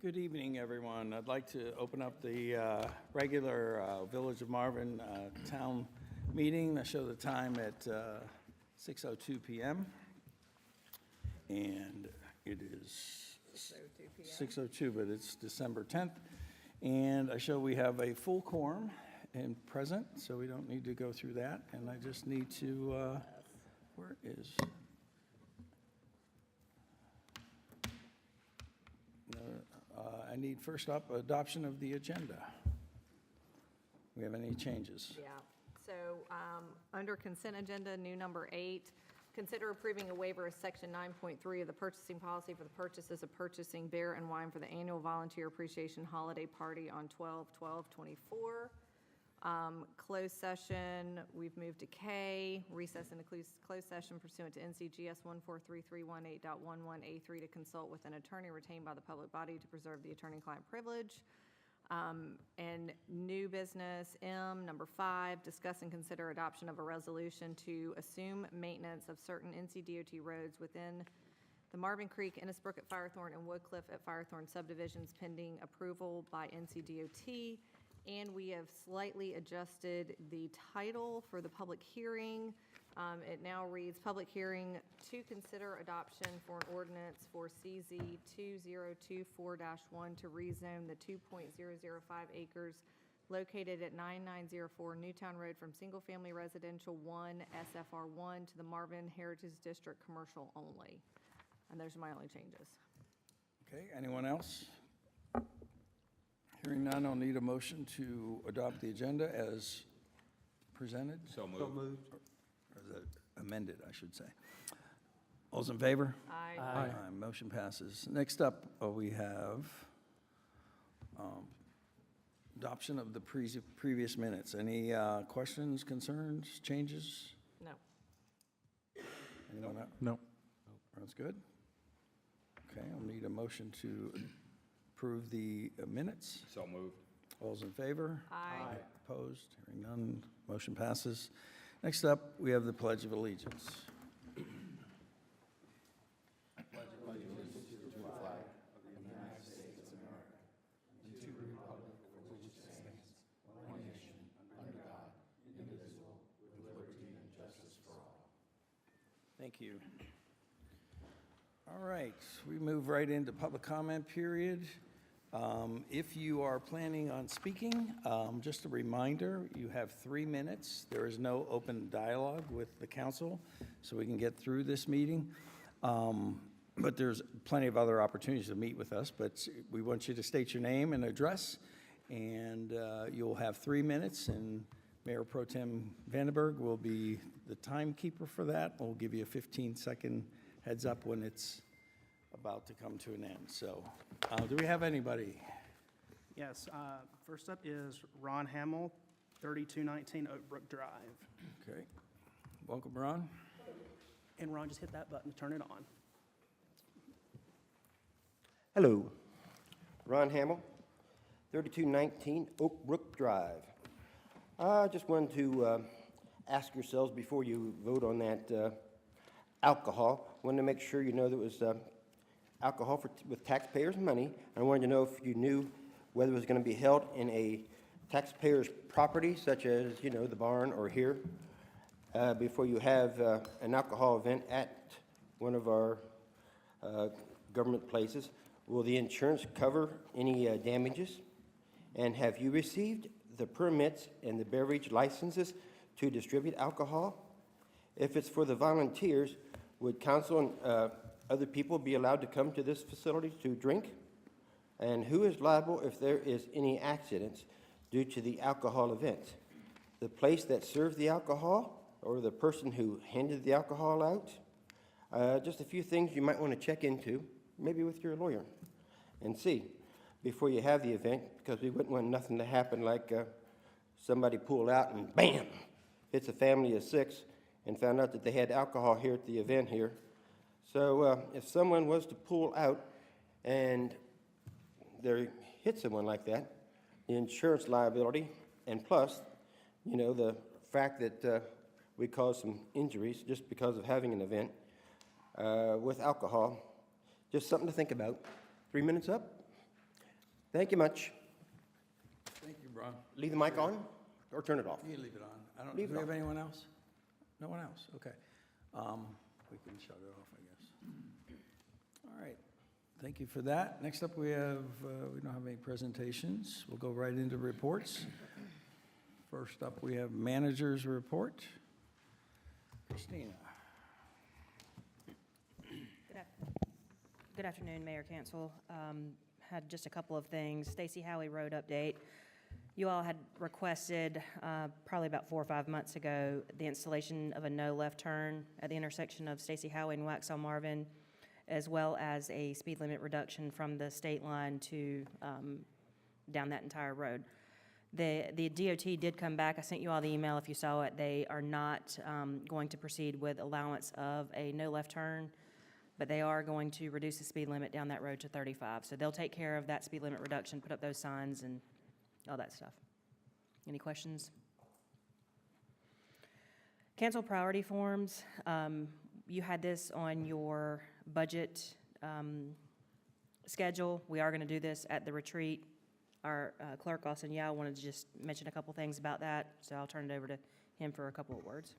Good evening, everyone. I'd like to open up the regular Village of Marvin Town meeting. I show the time at 6:02 p.m. And it is 6:02, but it's December 10th. And I show we have a full quorum and present, so we don't need to go through that. And I just need to, where is... I need first up adoption of the agenda. We have any changes? Yeah, so under consent agenda, new number 8, consider approving a waiver of section 9.3 of the purchasing policy for the purchases of purchasing beer and wine for the annual volunteer appreciation holiday party on 12/12/24. Closed session, we've moved to K, recess into closed session pursuant to NCGS 14331.8.11A3 to consult with an attorney retained by the public body to preserve the attorney-client privilege. And new business, M, number 5, discuss and consider adoption of a resolution to assume maintenance of certain NCDOT roads within the Marvin Creek, Innisbrook at Firethorn, and Woodcliff at Firethorn subdivisions pending approval by NCDOT. And we have slightly adjusted the title for the public hearing. It now reads, Public Hearing to Consider Adoption for an Ordinance for CZ 2024-1 to rezone the 2.005 acres located at 9904 Newtown Road from single-family residential 1 SFR1 to the Marvin Heritage District commercial only. And those are my only changes. Okay, anyone else? Hearing none, I'll need a motion to adopt the agenda as presented. So moved. Or is it amended, I should say. All's in favor? Aye. Aye. Motion passes. Next up, we have adoption of the previous minutes. Any questions, concerns, changes? No. Anyone else? No. Sounds good. Okay, I'll need a motion to approve the minutes. So moved. All's in favor? Aye. Opposed? Hearing none, motion passes. Next up, we have the Pledge of Allegiance. Thank you. All right, we move right into public comment period. If you are planning on speaking, just a reminder, you have 3 minutes. There is no open dialogue with the council, so we can get through this meeting. But there's plenty of other opportunities to meet with us, but we want you to state your name and address, and you'll have 3 minutes, and Mayor Pro Tem Vandenberg will be the timekeeper for that. We'll give you a 15-second heads up when it's about to come to an end. So, do we have anybody? Yes, first up is Ron Hamill, 3219 Oak Brook Drive. Okay. Welcome, Ron. And Ron, just hit that button to turn it on. Hello, Ron Hamill, 3219 Oak Brook Drive. I just wanted to ask yourselves before you vote on that alcohol, wanted to make sure you know that it was alcohol with taxpayers' money. I wanted to know if you knew whether it was going to be held in a taxpayer's property, such as, you know, the barn or here, before you have an alcohol event at one of our government places. Will the insurance cover any damages? And have you received the permits and the beverage licenses to distribute alcohol? If it's for the volunteers, would council and other people be allowed to come to this facility to drink? And who is liable if there is any accidents due to the alcohol event? The place that served the alcohol or the person who handed the alcohol out? Just a few things you might want to check into, maybe with your lawyer, and see before you have the event, because we wouldn't want nothing to happen like somebody pull out and bam, hits a family of 6 and found out that they had alcohol here at the event here. So if someone was to pull out and they hit someone like that, the insurance liability, and plus, you know, the fact that we caused some injuries just because of having an event with alcohol, just something to think about. 3 minutes up. Thank you much. Thank you, Ron. Leave the mic on or turn it off? You can leave it on. I don't, Leave do it we have on. anyone else? No one else? Okay. We can shut it off, I guess. All right. Thank you for that. Next up, we have, we don't have any presentations. We'll go right into reports. First up, we have manager's report. Christina. Good afternoon, Mayor, Council. Had just a couple of things. Stacy Howey Road update. You all had requested, probably about 4 or 5 months ago, the installation of a no left turn at the intersection of Stacy Howey and Waxhaw Marvin, as well as a speed limit reduction from the state line to down that entire road. The DOT did come back. I sent you all the email if you saw it. They are not going to proceed with allowance of a no left turn, but they are going to reduce the speed limit down that road to 35. So they'll take care of that speed limit reduction, put up those signs and all that stuff. Any questions? Cancel priority forms. You had this on your budget schedule. We are going to do this at the retreat. Our clerk, Austin Yao, wanted to just mention a couple things about that, so I'll turn it over to him for a couple of words.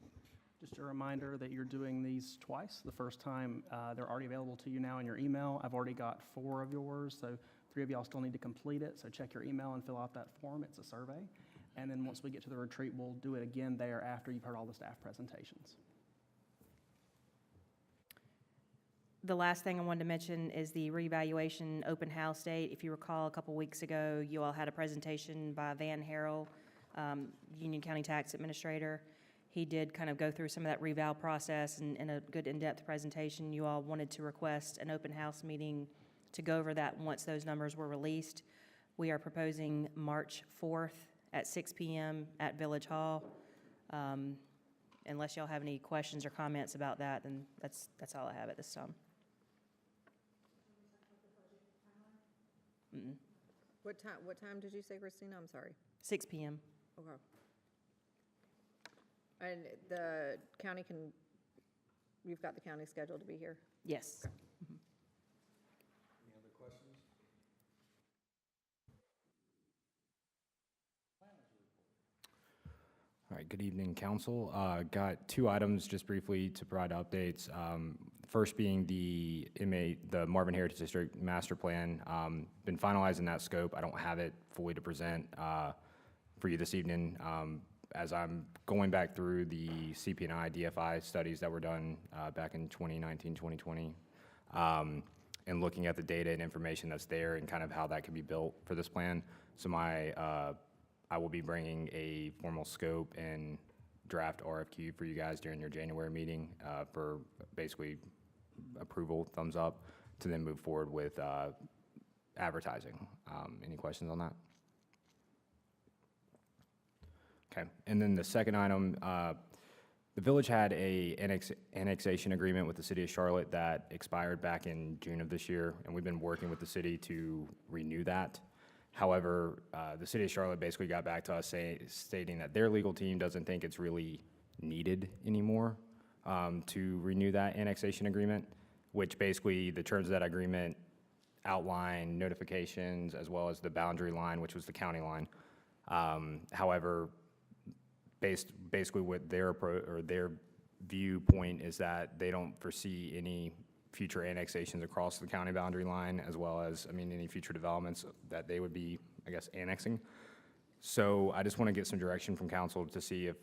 Just a reminder that you're doing these twice. The first time, they're already available to you now in your email. I've already got 4 of yours, so 3 of y'all still need to complete it. So check your email and fill out that form. It's a survey. And then once we get to the retreat, we'll do it again there after you've heard all the staff presentations. The last thing I wanted to mention is the reevaluation open house date. If you recall, a couple weeks ago, you all had a presentation by Van Harrell, Union County Tax Administrator. He did kind of go through some of that reval process and in a good in-depth presentation. You all wanted to request an open house meeting to go over that once those numbers were released. We are proposing March 4th at 6 p.m. at Village Hall. Unless y'all have any questions or comments about that, then that's all I have at this time. Mm-mm. What time did you say, Christina? I'm sorry. 6 p.m. Okay. And the county you've got the county scheduled to be here? Yes. Any other questions? All right, good evening, council. Got 2 items just briefly to provide updates. First being the Marvin Heritage District Master Plan. Been finalizing that scope. I don't have it fully to present for you this evening. As I'm going back through the CP&I DFI studies that were done back in 2019, 2020, and looking at the data and information that's there and kind of how that can be built for this plan. So I will be bringing a formal scope and draft RFQ for you guys during your January meeting for basically approval, thumbs up, to then move forward with advertising. Any questions on that? Okay, and then the second item, the village had a annexation agreement with the city of Charlotte that expired back in June of this year, and we've been working with the city to renew that. However, the city of Charlotte basically got back to us stating that their legal team doesn't think it's really needed anymore to renew that annexation agreement, which basically the terms of that agreement outline notifications as well as the boundary line, which was the county line. However, basically what their viewpoint is that they don't foresee any future annexations across the county boundary line, as well as, any future developments that they would be, annexing. So I just want to get some direction from council to see if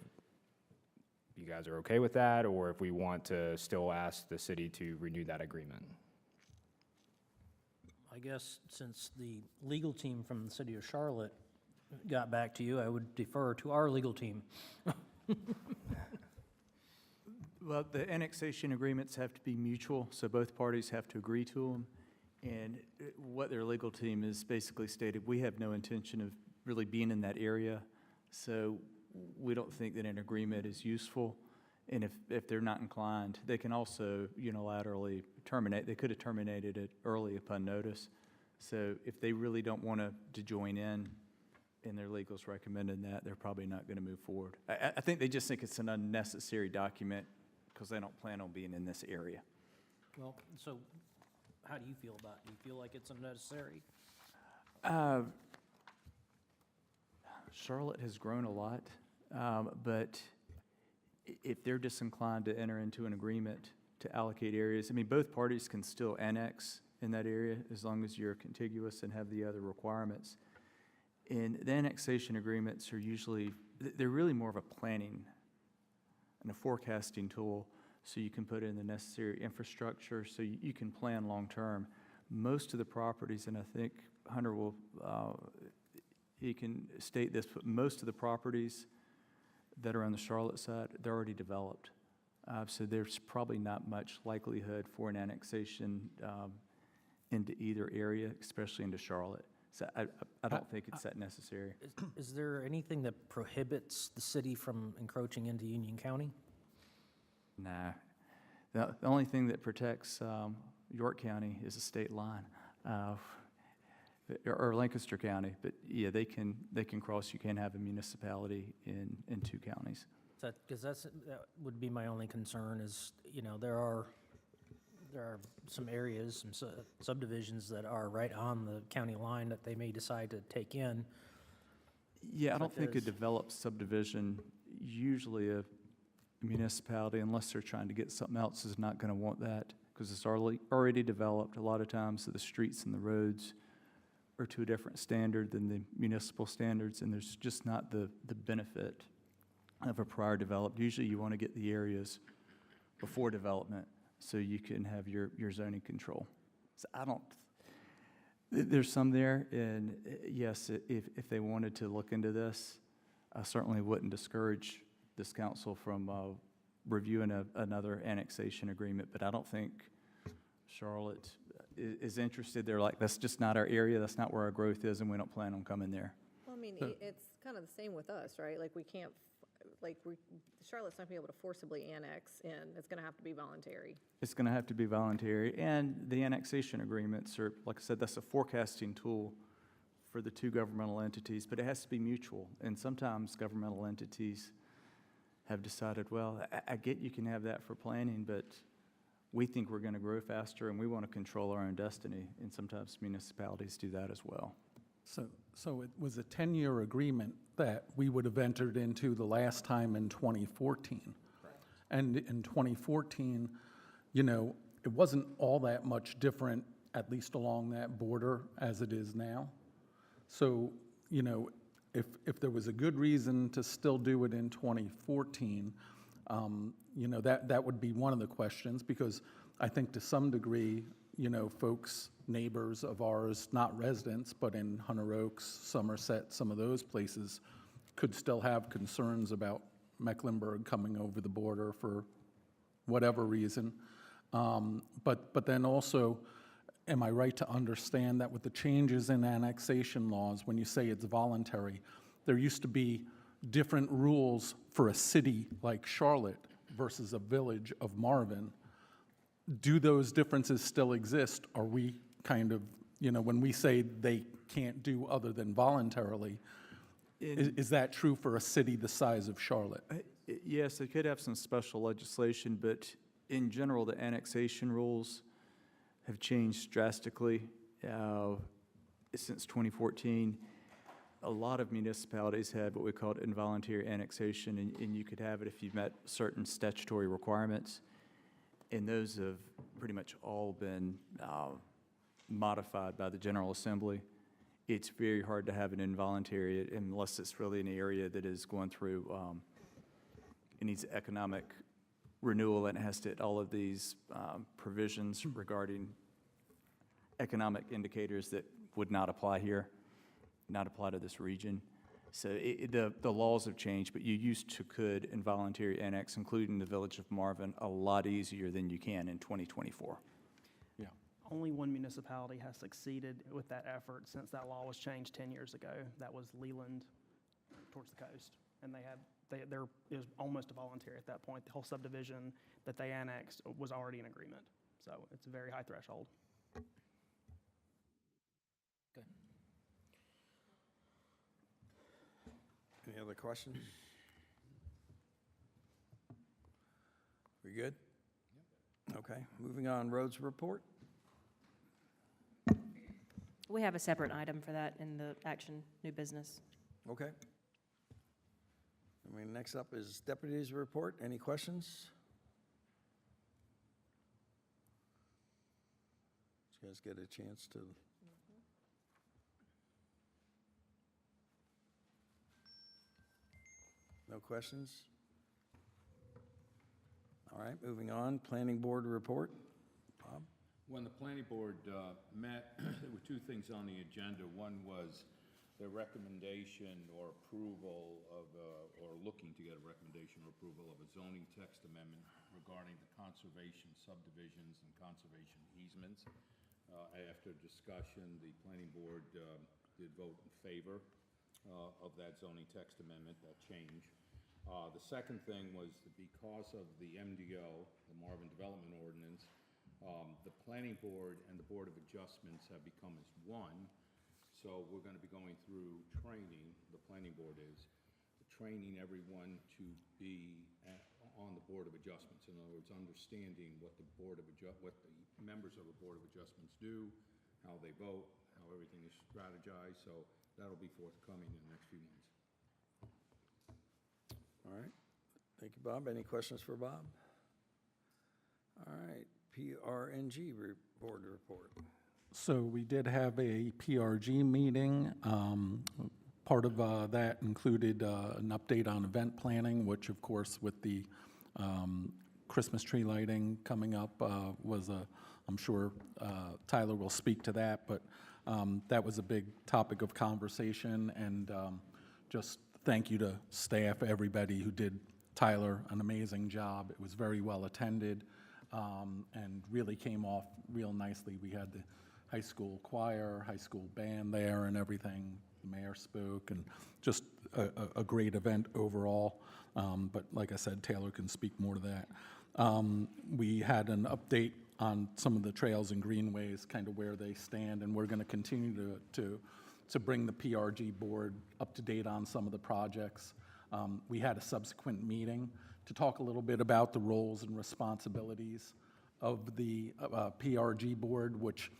you guys are okay with that, or if we want to still ask the city to renew that agreement. I guess since the legal team from the city of Charlotte got back to you, I would defer to our legal team. Well, the annexation agreements have to be mutual, so both parties have to agree to them. And what their legal team has basically stated, we have no intention of really being in that area, so we don't think that an agreement is useful. And if they're not inclined, they can also unilaterally terminate. They could have terminated it early upon notice. So if they really don't want to join in, and their legal's recommended that, they're probably not going to move forward. I think they just think it's an unnecessary document because they don't plan on being in this area. Well, so how do you feel about it? Do you feel like it's unnecessary? Charlotte has grown a lot, but if they're disinclined to enter into an agreement to allocate areas, I mean, both parties can still annex in that area as long as you're contiguous and have the other requirements. And the annexation agreements are usually, they're really more of a planning and a forecasting tool, so you can put in the necessary infrastructure, so you can plan long-term. Most of the properties, and I think Hunter will, he can state this, but most of the properties that are on the Charlotte side, they're already developed. So there's probably not much likelihood for an annexation into either area, especially into Charlotte. So I don't think it's that necessary. Is there anything that prohibits the city from encroaching into Union County? Nah. The only thing that protects York County is a state line, or Lancaster County. But yeah, they can cross. You can have a municipality in two counties. Because that would be my only concern is, there are some areas, some subdivisions that are right on the county line that they may decide to take in. Yeah, I don't Such think a as- developed subdivision, usually a municipality, unless they're trying to get something else, is not going to want that because it's already developed. A lot of times the streets and the roads are to a different standard than the municipal standards, and there's just not the benefit of a prior developed. Usually you want to get the areas before development so you can have your zoning control. So there's some there, and yes, if they wanted to look into this, I certainly wouldn't discourage this council from reviewing another annexation agreement, but I don't think Charlotte is interested. They're like, that's just not our area, that's not where our growth is, and we don't plan on coming there. Well, I mean, it's kind of the same with us, right? Like, we can't, Charlotte's not gonna be able to forcibly annex in. It's gonna have to be voluntary. It's going to have to be voluntary, and the annexation agreements are, like I said, that's a forecasting tool for the two governmental entities, but it has to be mutual, and sometimes governmental entities have decided, well, I get you can have that for planning, but we think we're going to grow faster and we want to control our own destiny, and sometimes municipalities do that as well. So it was a 10-year agreement that we would have entered into the last time in 2014. And in 2014, it wasn't all that much different, at least along that border, as it is now. So, if there was a good reason to still do it in 2014, that would be one of the questions, because I think to some degree, folks, neighbors of ours, not residents, but in Hunter Oaks, Somerset, some of those places, could still have concerns about Mecklenburg coming over the border for whatever reason. But then also, am I right to understand that with the changes in annexation laws, when you say it's voluntary, there used to be different rules for a city like Charlotte versus a village of Marvin? Do those differences still exist? Are we kind of, when we say they can't do other than voluntarily, is that true for a city the size of Charlotte? Yes, they could have some special legislation, but in general, the annexation rules have changed drastically since 2014. A lot of municipalities had what we called involuntary annexation, and you could have it if you met certain statutory requirements, and those have pretty much all been modified by the General Assembly. It's very hard to have an involuntary unless it's really an area that is going through, it needs economic renewal, and it has to hit all of these provisions regarding economic indicators that would not apply here, not apply to this region. So the laws have changed, but you could involuntary annex, including the village of Marvin, a lot easier than you can in 2024. Yeah. Only one municipality has succeeded with that effort since that law was changed 10 years ago. That was Leland towards the coast. And it was almost a voluntary at that point. The whole subdivision that they annexed was already in agreement. So it's a very high threshold. Any other questions? We good? Okay, moving on, roads report. We have a separate item for that in the action, new business. Okay. I mean, next up is deputies report. Any questions? Did you guys get a chance to? No questions? All right, moving on. Planning board report. Bob? When the planning board met, there were two things on the agenda. One was the recommendation or approval of, or looking to get a recommendation or approval of a zoning text amendment regarding the conservation subdivisions and conservation easements. After discussion, the planning board did vote in favor of that zoning text amendment, that change. The second thing was that because of the MDO, the Marvin Development Ordinance, the planning board and the Board of Adjustments have become as one. So we're going to be going through training, the planning board is, training everyone to be on the Board of Adjustments. In other words, understanding what the members of the Board of Adjustments do, how they vote, how everything is strategized. So that'll be forthcoming in the next few months. All right. Thank you, Bob. Any questions for Bob? All right. PRNG board report. So we did have a PRG meeting. Part of that included an update on event planning, which of course with the Christmas tree lighting coming up was I'm sure Tyler will speak to that, but that was a big topic of conversation, and just thank you to staff, everybody who did Tyler an amazing job. It was very well attended and really came off real nicely. We had the high school choir, high school band there and everything. The mayor spoke, and just a great event overall. But like I said, Taylor can speak more to that. We had an update on some of the trails and greenways, kind of where they stand, and we're going to continue to bring the PRG board up to date on some of the projects. We had a subsequent meeting to talk a little bit about the roles and responsibilities of the PRG board, which,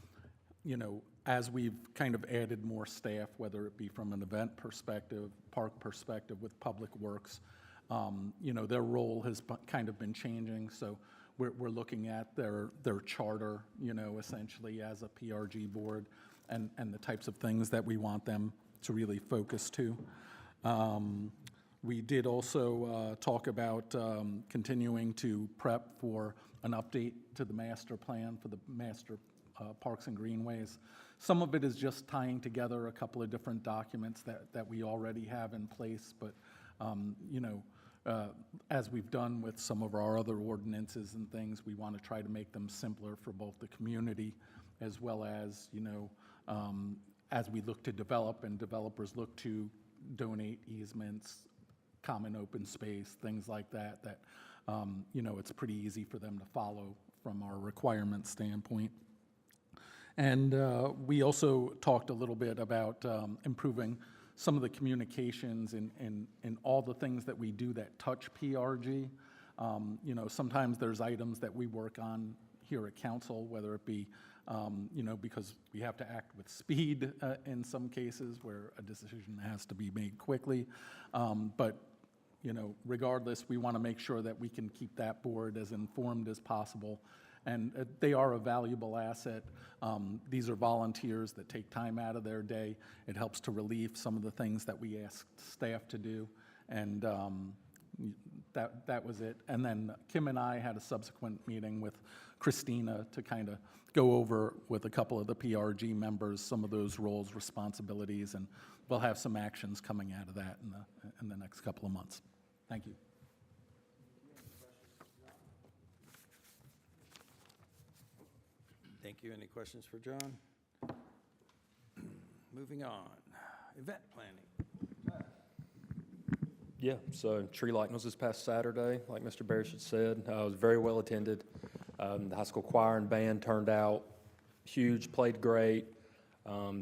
you know, as we've kind of added more staff, whether it be from an event perspective, park perspective with Public Works, you know, their role has kind of been changing. So we're looking at their charter, you know, essentially as a PRG board, and the types of things that we want them to really focus to. We did also talk about continuing to prep for an update to the master plan for the master parks and greenways. Some of it is just tying together a couple of different documents that we already have in place, but you know, as we've done with some of our other ordinances and things, we want to try to make them simpler for both the community as well as, you know, as we look to develop and developers look to donate easements, common open space, things like that, you know, it's pretty easy for them to follow from our requirement standpoint. And we also talked a little bit about improving some of the communications in all the things that we do that touch PRG. You know, sometimes there's items that we work on here at council, whether it be, you know, because we have to act with speed in some cases where a decision has to be made quickly. But, you know, regardless, we want to make sure that we can keep that board as informed as possible. And they are a valuable asset. These are volunteers that take time out of their day. It helps to relieve some of the things that we ask staff to do. And that was it. And then Kim and I had a subsequent meeting with Christina to kind of go over with a couple of the PRG members some of those roles, responsibilities, and we'll have some actions coming out of that in the next couple of months. Thank you. Thank you. Any questions for John? Moving on. Event planning. Yeah, so tree lighting was this past Saturday, like Mr. Barish had said. It was very well attended. The high school choir and band turned out huge, played great.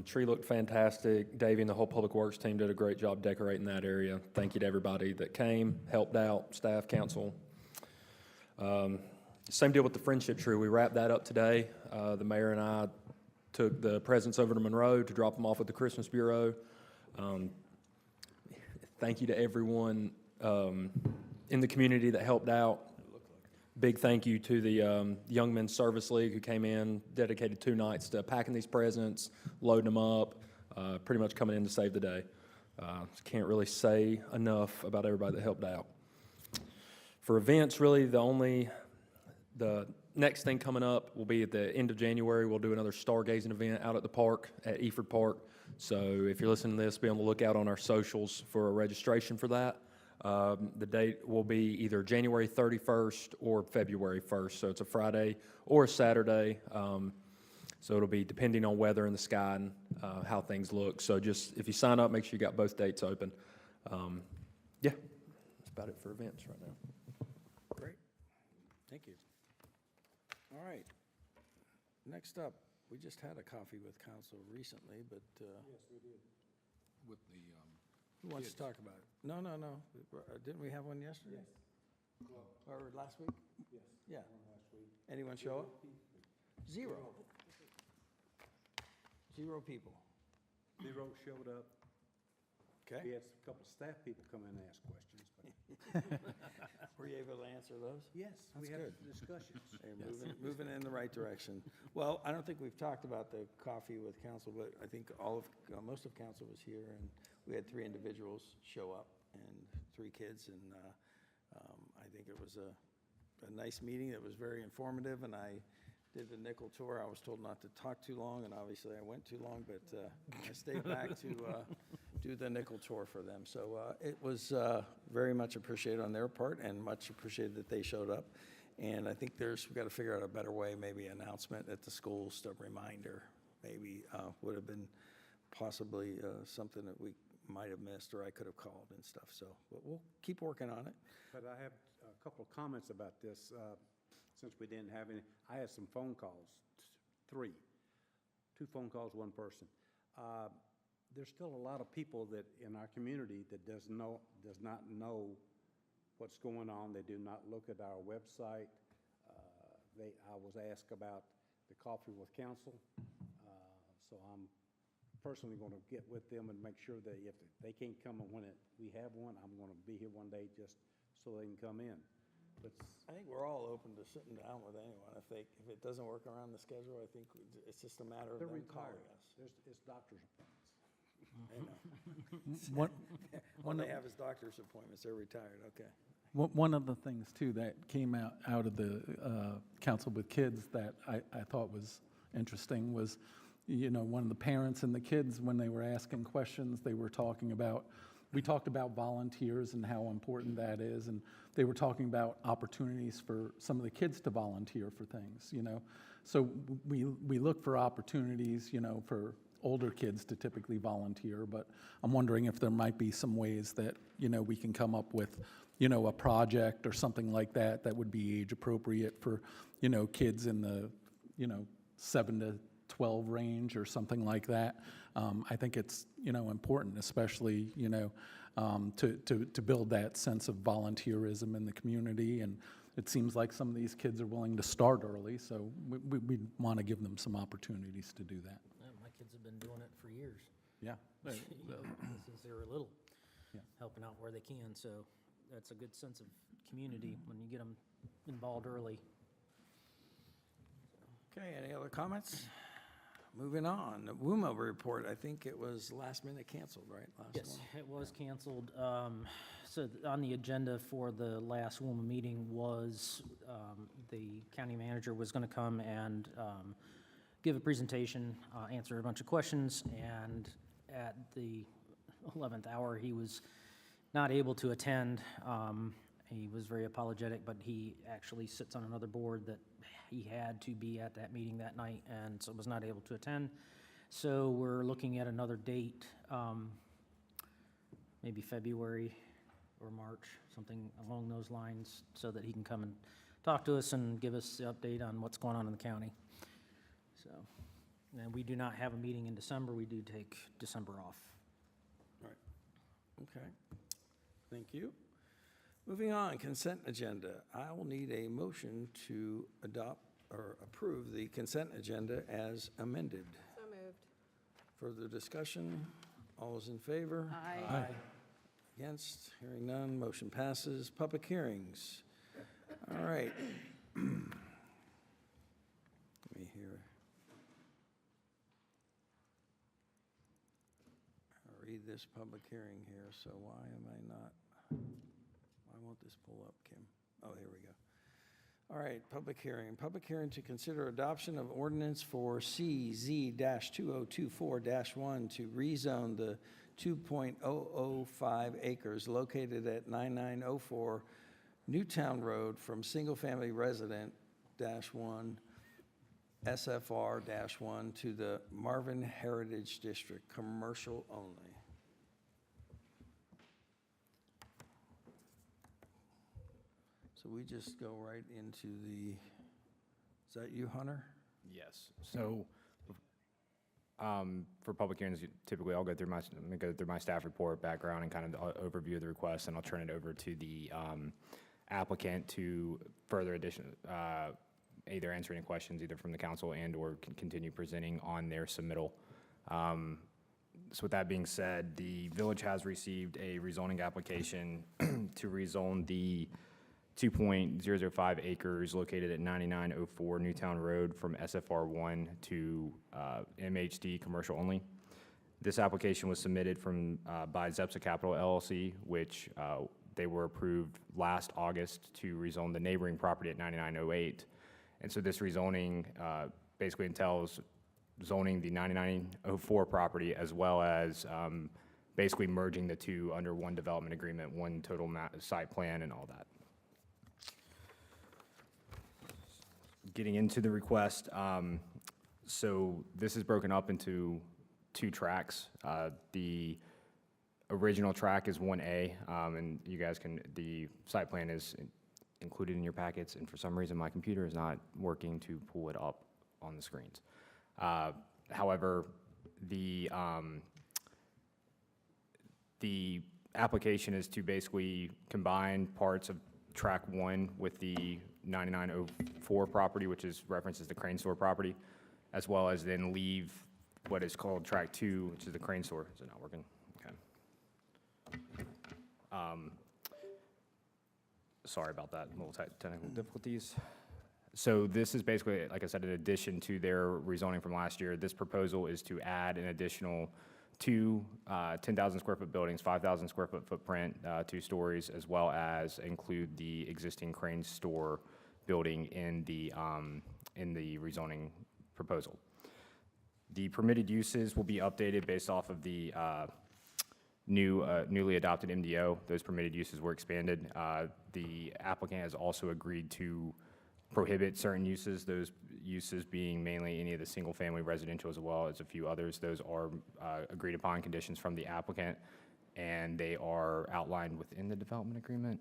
Tree looked fantastic. Davey and the whole Public Works team did a great job decorating that area. Thank you to everybody that came, helped out, staff, council. Same deal with the friendship tree. We wrapped that up today. The mayor and I took the presents over to Monroe to drop them off at the Christmas Bureau. Thank you to everyone in the community that helped out. Big thank you to the Young Men's Service League who came in, dedicated 2 nights to packing these presents, loading them up, pretty much coming in to save the day. Can't really say enough about everybody that helped out. For events, really, the next thing coming up will be at the end of January. We'll do another stargazing event out at the park, at Eford Park. So if you're listening to this, be on the lookout on our socials for a registration for that. The date will be either January 31st or February 1st. So it's a Friday or a Saturday. So it'll be depending on weather in the sky and how things look. So just, if you sign up, make sure you got both dates open. Yeah, that's about it for events right now. Great. Thank you. All right. Next up, we just had a coffee with council recently, but With the, who wants to talk about it? No. Didn't we have one yesterday? Or last week? Yes. Yeah. Anyone show up? 0. 0 people. 0 showed up. We Okay. had a couple staff people come in and ask questions, but Were you able to answer those? yes, we That's had good. discussions. Hey, moving in the right direction. Well, I don't think we've talked about the coffee with council, but I think most of council was here, and we had 3 individuals show up and 3 kids, and I think it was a nice meeting. It was very informative, and I did the nickel tour. I was told not to talk too long, and obviously I went too long, but I stayed back to do the nickel tour for them. So it was very much appreciated on their part, and much appreciated that they showed up. And I think we've got to figure out a better way, maybe announcement at the schools, just a reminder, maybe would have been possibly something that we might have missed, or I could have called and stuff. So, but we'll keep working on it. But I have a couple of comments about this. Since we didn't have any, I had some phone calls, 3. 2 phone calls, 1 person. There's still a lot of people that in our community that does not know what's going on. They do not look at our website. I was asked about the coffee with council, so I'm personally going to get with them and make sure that if they can't come when we have one, I'm going to be here one day just so they can come in. But I think we're all open to sitting down with anyone. If it doesn't work around the schedule, I think it's just a matter of they're them retired. calling us. It's doctor's appointments. I know. One, All they have is doctor's appointments. They're retired, okay. one of the things too that came out of the Council with Kids that I thought was interesting was, one of the parents and the kids, when they were asking questions, we talked about volunteers and how important that is, and they were talking about opportunities for some of the kids to volunteer for things, So we look for opportunities, for older kids to typically volunteer, but I'm wondering if there might be some ways that, we can come up with, a project or something like that would be age appropriate for, kids in the, 7 to 12 range or something like that. I think it's, important, especially, to build that sense of volunteerism in the community. And it seems like some of these kids are willing to start early, so we want to give them some opportunities to do that. Yeah, my kids have been doing it for years. Yeah. Since they were little, Yeah. helping out where they can. So that's a good sense of community when you get them involved early. Okay, any other comments? Moving on, the WUMA report, I think it was last minute canceled, right? Yes, it was canceled. So on the agenda for the last WUMA meeting was the county manager was going to come and give a presentation, answer a bunch of questions, and at the 11th hour, he was not able to attend. He was very apologetic, but he actually sits on another board that he had to be at that meeting that night, and so was not able to attend. So we're looking at another date, maybe February or March, something along those lines, so that he can come and talk to us and give us the update on what's going on in the county. So, and we do not have a meeting in December. We do take December off. Right, okay, thank you. Moving on, consent agenda. I will need a motion to adopt or approve the consent agenda as amended. So moved. Further discussion? All those in favor? Aye. Against? Hearing none, motion passes. Public hearings. All right. Let me hear. I'll read this public hearing here, so why am I not, why won't this pull up, Kim? Oh, here we go. All right, public hearing. Public hearing to consider adoption of ordinance for CZ-2024-1 to rezone the 2.005 acres located at 9904 Newtown Road from single-family resident-1 SFR-1 to the Marvin Heritage District, commercial only. So we just go right into the, is that you, Hunter? Yes. So, for public hearings, typically I'll go through my staff report, background, and kind of the overview of the request, and I'll turn it over to the applicant to further either answer any questions either from the council and/or continue presenting on their submittal. So with that being said, the village has received a rezoning application to rezone the 2.005 acres located at 9904 Newtown Road from SFR1 to MHD commercial only. This application was submitted by Zepsa Capital LLC, which they were approved last August to rezone the neighboring property at 9908. And so this rezoning basically entails zoning the 9904 property as well as basically merging the two under one development agreement, one total site plan and all that. Getting into the request, so this is broken up into two tracks. The original track is 1A, and you guys the site plan is included in your packets, and for some reason my computer is not working to pull it up on the screens. However, the application is to basically combine parts of track 1 with the 9904 property, which is referenced as the Crane Store property, as well as then leave what is called track 2, which is the Crane Store. Is it not working? Okay. Sorry about that, little technical difficulties. So this is basically, like I said, in addition to their rezoning from last year, this proposal is to add an additional two 10,000 square foot buildings, 5,000 square foot footprint, 2 stories, as well as include the existing Crane Store building in the rezoning proposal. The permitted uses will be updated based off of the newly adopted MDO. Those permitted uses were expanded. The applicant has also agreed to prohibit certain uses, those uses being mainly any of the single-family residential as well as a few others. Those are agreed upon conditions from the applicant, and they are outlined within the development agreement.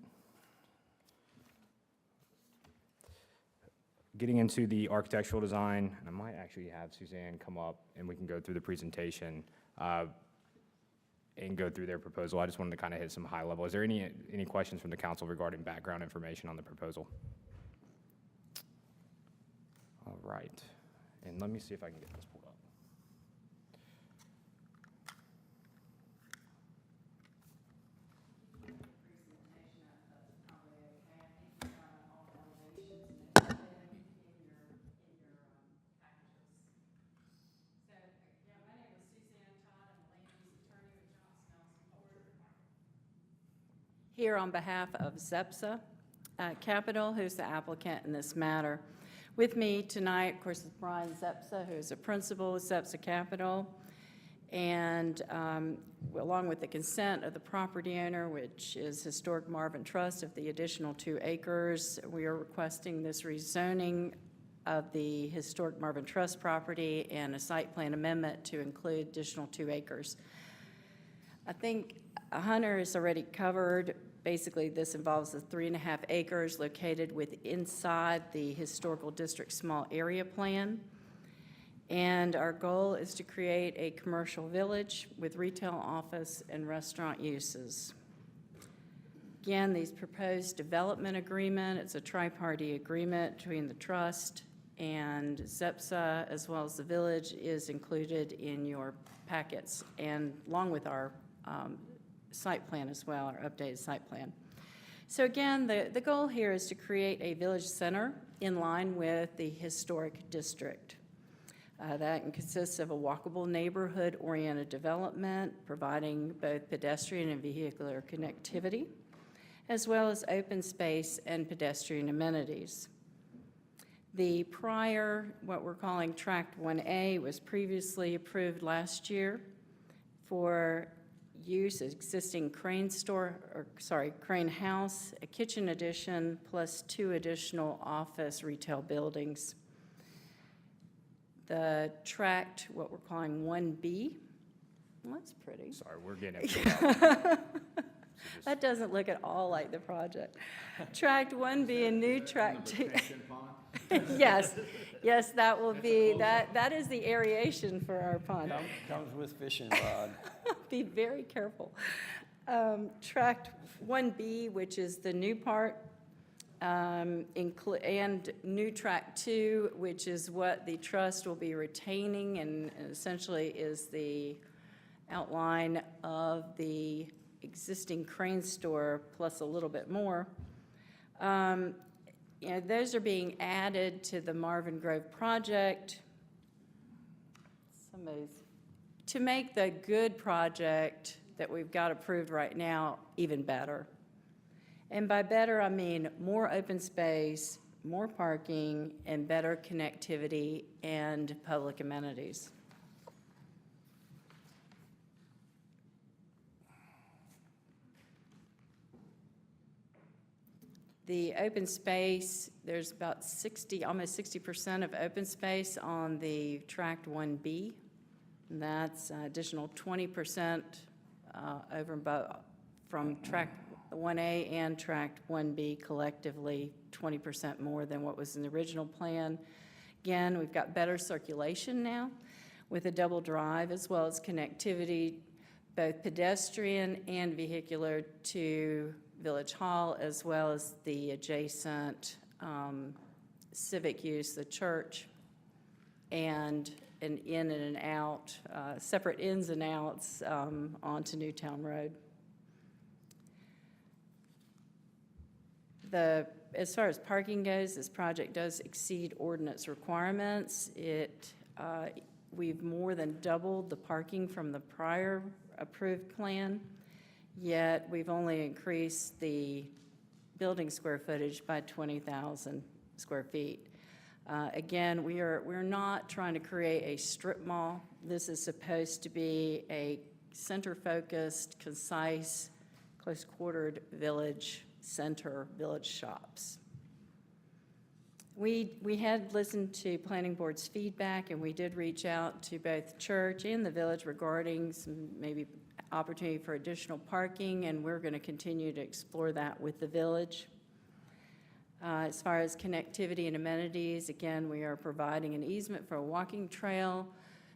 Getting into the architectural design, and I might actually have Suzanne come up and we can go through the presentation and go through their proposal. I just wanted to kind of hit some high level. Is there any questions from the council regarding background information on the proposal? All right, and let me see if I can get this pulled up. Here on behalf of Zepsa Capital, who's the applicant in this matter. With me tonight, of course, is Brian Zepsa, who is a principal with Zepsa Capital. And along with the consent of the property owner, which is Historic Marvin Trust, of the additional 2 acres, we are requesting this rezoning of the Historic Marvin Trust property and a site plan amendment to include additional 2 acres. I think Hunter has already covered. Basically, this involves the 3.5 acres located inside the Historical District Small Area Plan. And our goal is to create a commercial village with retail, office, and restaurant uses. Again, these proposed development agreement, it's a tri-party agreement between the trust and ZEPSA, as well as the village, is included in your packets, and along with our site plan as well, our updated site plan. So again, the goal here is to create a village center in line with the historic district. That consists of a walkable neighborhood-oriented development, providing both pedestrian and vehicular connectivity, as well as open space and pedestrian amenities. The prior, what we're calling Tract 1A, was previously approved last year for use as existing crane house, a kitchen addition, plus 2 additional office retail buildings. The tract, what we're calling 1B, well, that's pretty. Sorry, we're getting it. That doesn't look at all like the project. Tract 1B and new tract 2. Yes, yes, that will be, that is the aeration for our pond. Comes with fishing rod. Be very careful. Tract 1B, which is the new part, and new Tract 2, which is what the trust will be retaining and essentially is the outline of the existing crane store plus a little bit more. Those are being added to the Marvin Grove project. To make the good project that we've got approved right now even better. And by better, I mean more open space, more parking, and better connectivity and public amenities. The open space, there's about almost 60% of open space on the Tract 1B. And that's additional 20% over and above from Tract 1A and Tract 1B collectively, 20% more than what was in the original plan. Again, we've got better circulation now with a double drive as well as connectivity, both pedestrian and vehicular to Village Hall, as well as the adjacent civic use, the church, and an in and an out, separate ins and outs onto Newtown Road. As far as parking goes, this project does exceed ordinance requirements. We've more than doubled the parking from the prior approved plan, yet we've only increased the building square footage by 20,000 square feet. Again, we're not trying to create a strip mall. This is supposed to be a center-focused, concise, close-quartered village center, village shops. We had listened to Planning Board's feedback, and we did reach out to both the church and the village regarding some maybe opportunity for additional parking, and we're going to continue to explore that with the village. As far as connectivity and amenities, again, we are providing an easement for a walking trail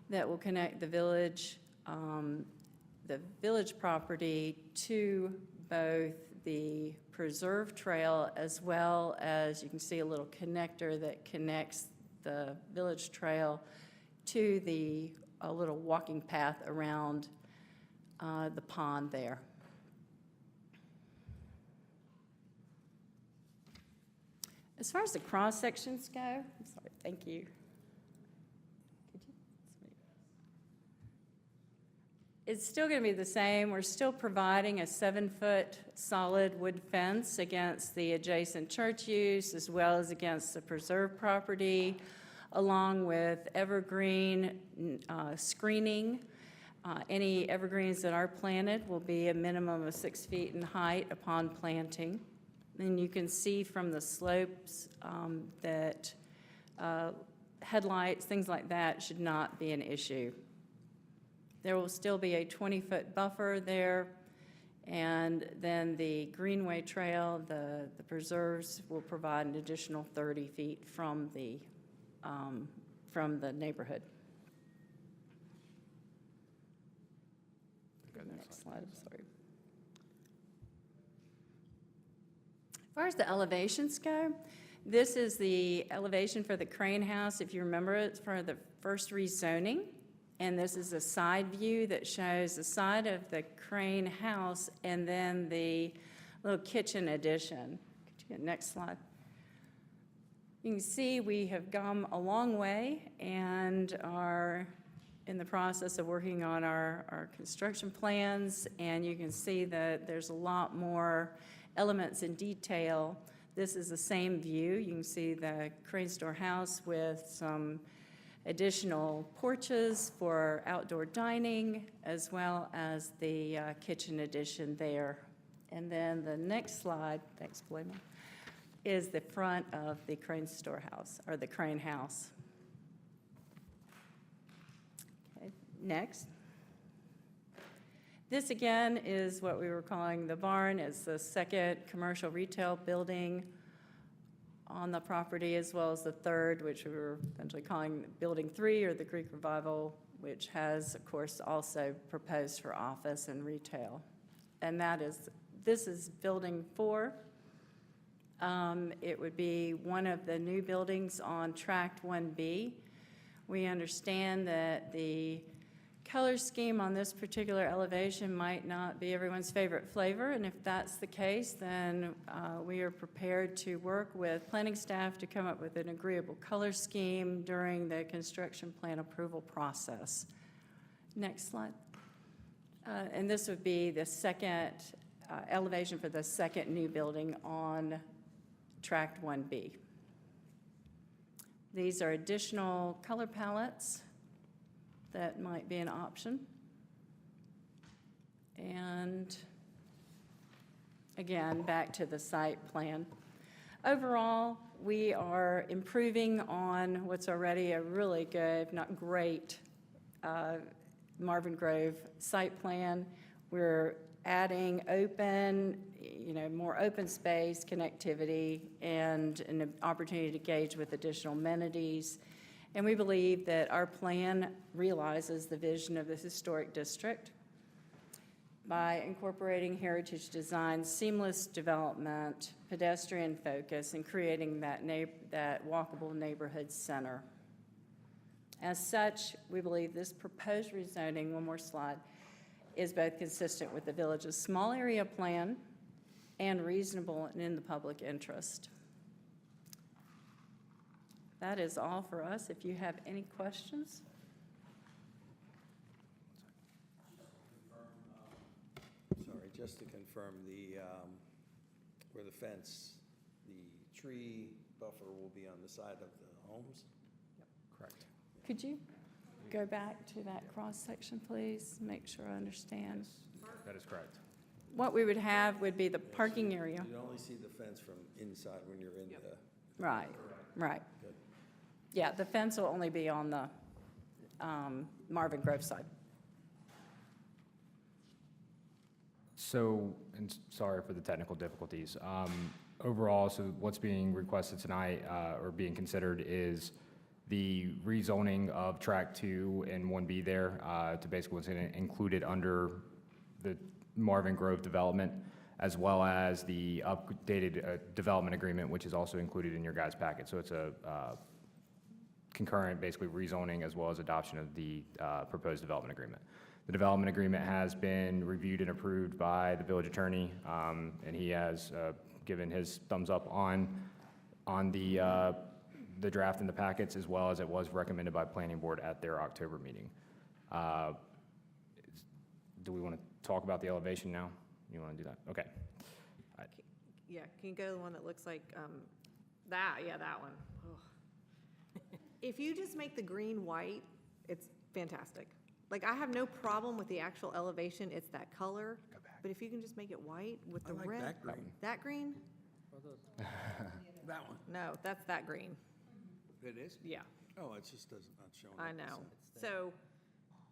that will connect the village property to both the preserve trail as well as, you can see a little connector that connects the village trail to a little walking path around the pond there. As far as the cross sections go, I'm sorry, thank you. It's still going to be the same. We're still providing a 7-foot solid wood fence against the adjacent church use as well as against the preserve property, along with evergreen screening. Any evergreens that are planted will be a minimum of 6 feet in height upon planting. And you can see from the slopes that headlights, things like that, should not be an issue. There will still be a 20-foot buffer there, and then the Greenway Trail, the preserves, will provide an additional 30 feet from the neighborhood. Next slide, I'm sorry. As far as the elevations go, This is the elevation for the Crane House, if you remember it, for the first rezoning. And this is a side view that shows the side of the Crane House and then the little kitchen addition. Could you get next slide? You can see we have come a long way and are in the process of working on our construction plans, and you can see that there's a lot more elements in detail. This is the same view. You can see the Crane Store house with some additional porches for outdoor dining, as well as the kitchen addition there. And then the next slide, thanks, Bluma, is the front of the Crane Store house, or the Crane house. Okay, next. This again is what we were calling the barn. It's the second commercial retail building on the property, as well as the third, which we were eventually calling Building 3, or the Greek Revival, which has, of course, also proposed for office and retail. And this is Building 4. It would be one of the new buildings on Tract 1B. We understand that the color scheme on this particular elevation might not be everyone's favorite flavor, and if that's the case, then we are prepared to work with planning staff to come up with an agreeable color scheme during the construction plan approval process. Next slide. And this would be the second elevation for the second new building on Tract 1B. These are additional color palettes that might be an option. And again, back to the site plan. Overall, we are improving on what's already a really good, if not great, Marvin Grove site plan. We're adding more open space, connectivity, and an opportunity to engage with additional amenities. And we believe that our plan realizes the vision of the historic district by incorporating heritage design, seamless development, pedestrian focus, and creating that walkable neighborhood center. As such, we believe this proposed rezoning, one more slide, is both consistent with the village's small area plan and reasonable and in the public interest. That is all for us. If you have any questions. Sorry, just to confirm, where the fence, the tree buffer will be on the side of the homes? Correct. Could you go back to that cross-section, please? Make sure I understand. That is correct. What we would have would be the parking area. You only see the fence from inside when you're in the... Right, right. Good. Yeah, the fence will only be on the Marvin Grove side. So, and sorry for the technical difficulties. Overall, so what's being requested tonight, or being considered, is the rezoning of Tract 2 and 1B there to basically what's included under the Marvin Grove development, as well as the updated development agreement, which is also included in your guys' packet. So it's a concurrent, basically, rezoning as well as adoption of the proposed development agreement. The development agreement has been reviewed and approved by the village attorney, and he has given his thumbs up on the draft in the packets, as well as it was recommended by planning board at their October meeting. Do we want to talk about the elevation now? You want to do that? Okay. Yeah, can you go to the one that looks like that? Yeah, that one. Ugh. If you just make the green white, it's fantastic. Like, I have no problem with the actual elevation, it's that color. But if you can just make it white with the I like red. that green. That green? That one. No, that's that green. It is? Yeah, Oh, it's just not showing. I up the know. same. So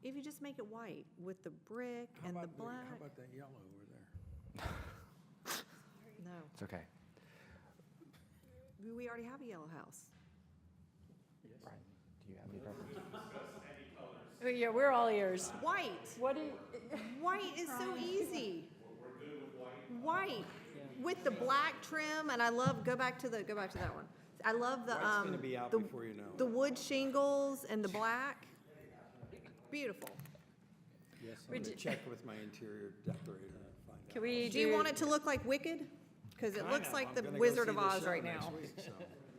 if you just make it white with the brick How and the about black. How about that yellow over there? No, It's okay. we already have a yellow house. Brian, do you have any preference? Yeah, we're all ears. White. What do you? White is so easy. White with the black trim, and I love, go back to that one. I love the, White's gonna be out the- before you know it. the wood shingles and the black. Beautiful. Yes, I'm gonna check with my interior decorator and find out. Can we Do you want it to look like Wicked? Because it looks Kinda. like I'm the gonna go Wizard see of the Oz show right next now. week, so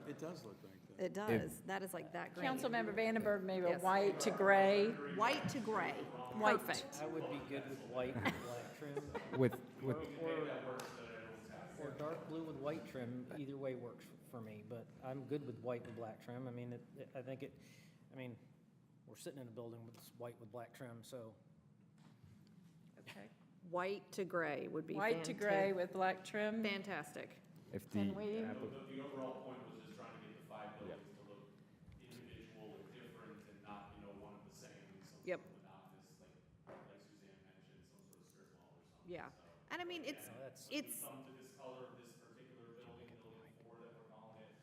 It does look like that. It does. That is like that green. Councilmember Vandenberg, maybe a Yes. white to gray? White to gray. White. Perfect. I would be good with white with black trim. With, Or dark blue with white trim, either way works for me, but I'm good with white with black trim. I mean, we're sitting in a building with white with black trim, so. Okay. White to gray would be White to gray with black trim? Fantastic. if the, Can we, The overall point was just trying to get the 5 buildings to look individual and different and not, one of the same. Yep. Monotonous, like Suzanne mentioned, some sort of strip mall or something. Yeah. And I mean, it's, Come to this color of this particular building, building 4 that we're calling it,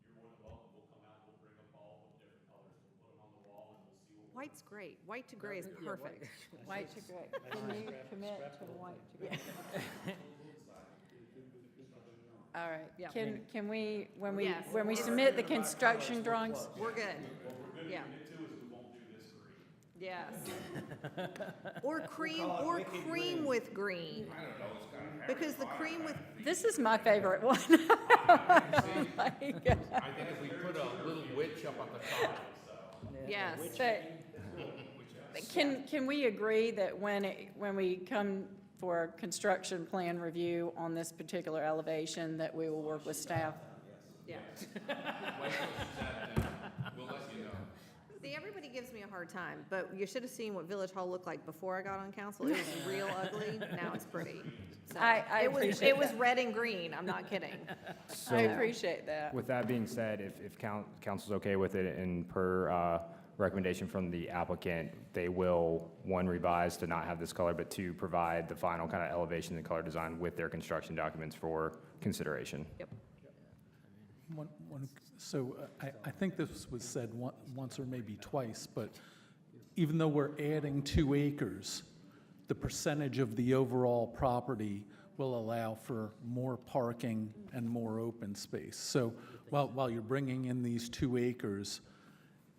you're more than welcome. We'll come out, we'll bring up all the different colors, we'll put them on the wall and we'll see what. white's great. White to gray is perfect. white to gray? Can you commit to white to gray? All right. Yeah. Can we, when Yes. we submit the construction drawings? We're good. Yeah. Yes. Or cream with green. Because the cream with, This is my favorite one. I think if we put a little witch up at the top. yes. But can we agree that when we come for construction plan review on this particular elevation, that we will work with staff? Yeah. We'll let you know. See, everybody gives me a hard time, but you should have seen what Village Hall looked like before I got on council. It was real ugly. Now it's pretty. So, I appreciate It was that. red and green. I'm not kidding. I appreciate that. with that being said, if council's okay with it and per recommendation from the applicant, they will, 1, revise to not have this color, but 2, provide the final kind of elevation and color design with their construction documents for consideration. Yep. So I think this was said once or maybe twice, but even though we're adding 2 acres, the percentage of the overall property will allow for more parking and more open space. So while you're bringing in these 2 acres,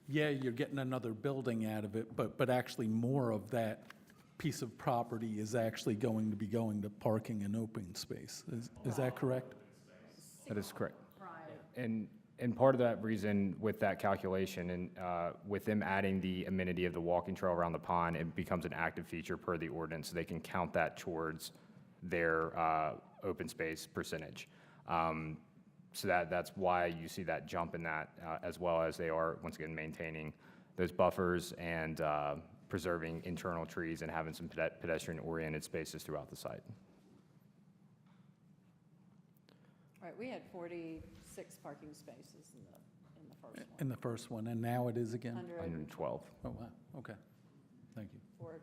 yeah, you're getting another building out of it, but actually more of that piece of property is actually going to be going to parking and open space. Is that correct? That is correct. And part of that reason with that calculation and with them adding the amenity of the walking trail around the pond, it becomes an active feature per the ordinance. So they can count that towards their open space percentage. So that's why you see that jump in that, as well as they are, once again, maintaining those buffers and preserving internal trees and having some pedestrian-oriented spaces throughout the site. All right, we had 46 parking spaces in the first one. In the first one, and now it is again? 112. Oh, wow, okay. Thank you. For,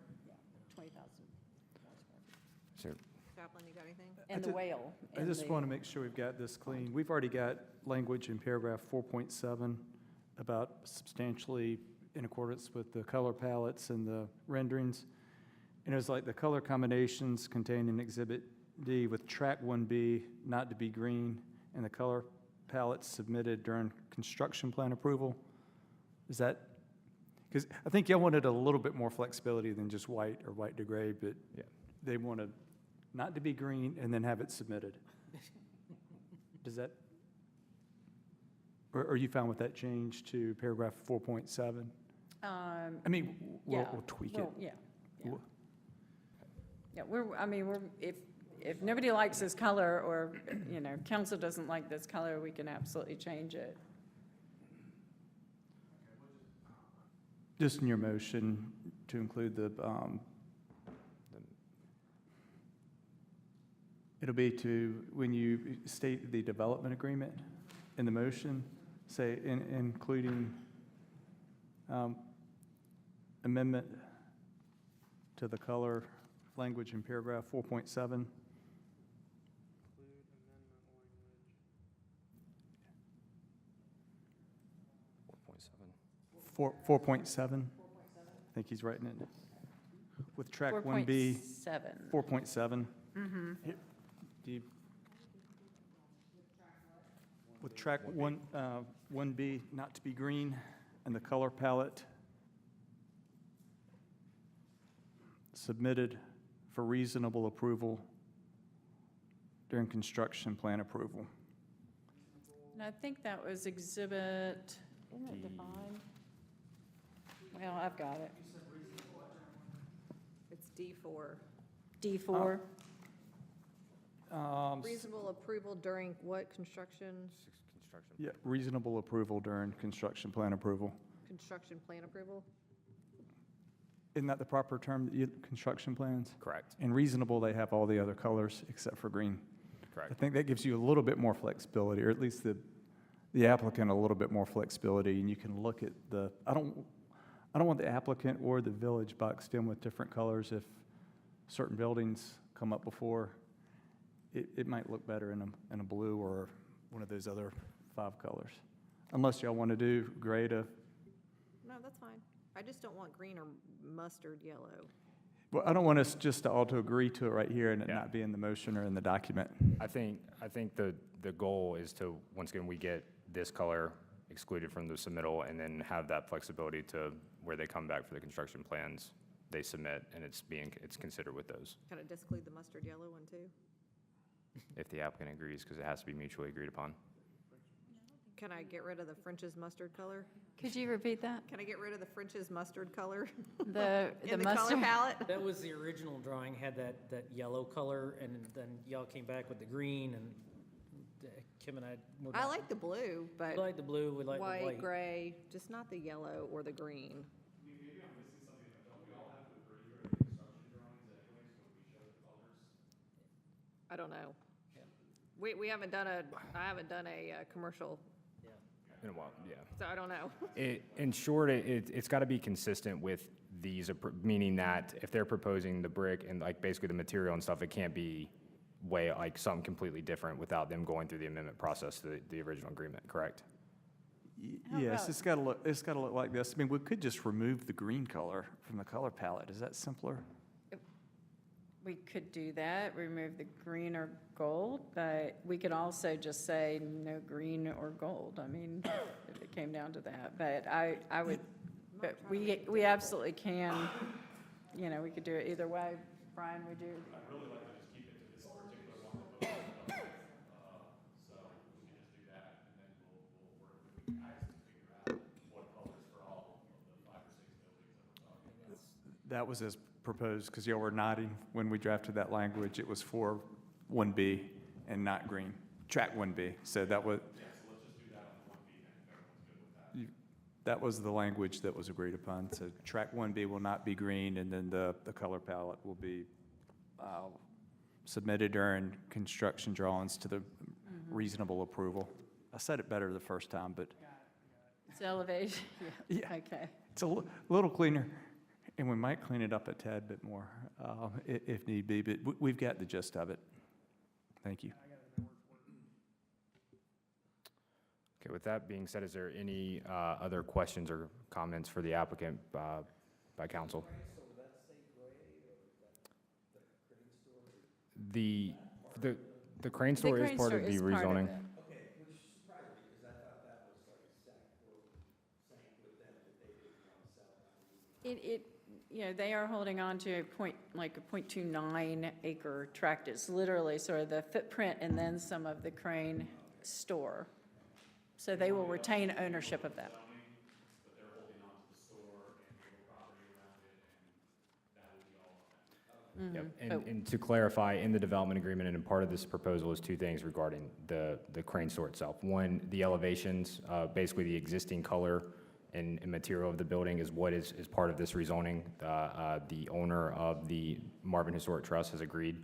20,000. So Chaplain, you got anything? And the whale. I just want to make sure we've got this clean. We've already got language in paragraph 4.7 about substantially in accordance with the color palettes and the renderings. And it was like the color combinations contained in Exhibit D with track 1B not to be green, and the color palettes submitted during construction plan approval. Is that, because I think y'all wanted a little bit more flexibility than just white or white to gray, but Yeah. they wanted not to be green and then have it submitted. Does that, or are you fine with that change to paragraph 4.7? I mean, we'll tweak it. Well, yeah. We'll- Yeah, if nobody likes this color, or, council doesn't like this color, we can absolutely change it. Just in your motion to include it'll be to, when you state the development agreement in the motion, say, including amendment to the color language in paragraph 4.7. 4.7. I think he's writing it. With track 1B. 4.7. 4.7. Do you, With track 1B not to be green, and the color palette submitted for reasonable approval during construction plan approval. And I think that was exhibit, isn't it defined? Well, I've got it. It's D4. D4. Reasonable approval during what construction? Yeah, reasonable approval during construction plan approval. Construction plan approval? Isn't that the proper term, construction plans? Correct, And reasonable, they have all the other colors except for green. I correct. think that gives you a little bit more flexibility, or at least the applicant a little bit more flexibility, and you can look at I don't want the applicant or the village boxed in with different colors. If certain buildings come up before, it might look better in a blue or one of those other 5 colors. Unless y'all want to do gray to, No, that's fine. I just don't want green or mustard yellow. well, I don't want us just to all to agree to it right here and it Yeah. not be in the motion or in the document. I think the goal is to, once again, we get this color excluded from the submittal and then have that flexibility to where they come back for the construction plans, they submit, and it's considered with those, Kind of disclude the mustard yellow one too? if the applicant agrees, because it has to be mutually agreed upon. Can I get rid of the French's mustard color? Could you repeat that? Can I get rid of the French's mustard color The in the color mustard. palette? That was the original drawing, had that yellow color, and then y'all came back with the green, and Kim and I. I like the blue, We but like the blue, we like the white, white. gray, just not the yellow or the green. I don't know. We haven't done I haven't done a commercial, In a while, yeah. so I don't know. In short, it's got to be consistent with these, meaning that if they're proposing the brick and like basically the material and stuff, it can't be like something completely different without them going through the amendment process to the original agreement, correct? How Yes, about- it's got to look like this. I mean, we could just remove the green color from the color palette. Is that simpler? We could do that, remove the green or gold, but we could also just say no green or gold. I mean, if it came down to that, but I would, but we absolutely can, we could do it either way. Brian, would you? That was as proposed, because y'all were nodding when we drafted that language. It was for 1B and not green, track 1B. So that was. That was the language that was agreed upon. So track 1B will not be green, and then the color palette will be submitted during construction drawings to the reasonable approval. I said it better the first time, but It's elevation, yeah, okay. it's a little cleaner. And we might clean it up a tad bit more if need be, but we've got the gist of it. Thank you. Okay, with that being said, is there any other questions or comments for the applicant by council? The crane store is crane part store of the is part of rezoning. it. They are holding on to like a .29 acre tract. It's literally sort of the footprint and then some of the crane store. So they will retain ownership of that. Yep. And to clarify, in the development agreement and in part of this proposal is 2 things regarding the crane store itself. One, the elevations, basically the existing color and material of the building is what is part of this rezoning. The owner of the Marvin Historic Trust has agreed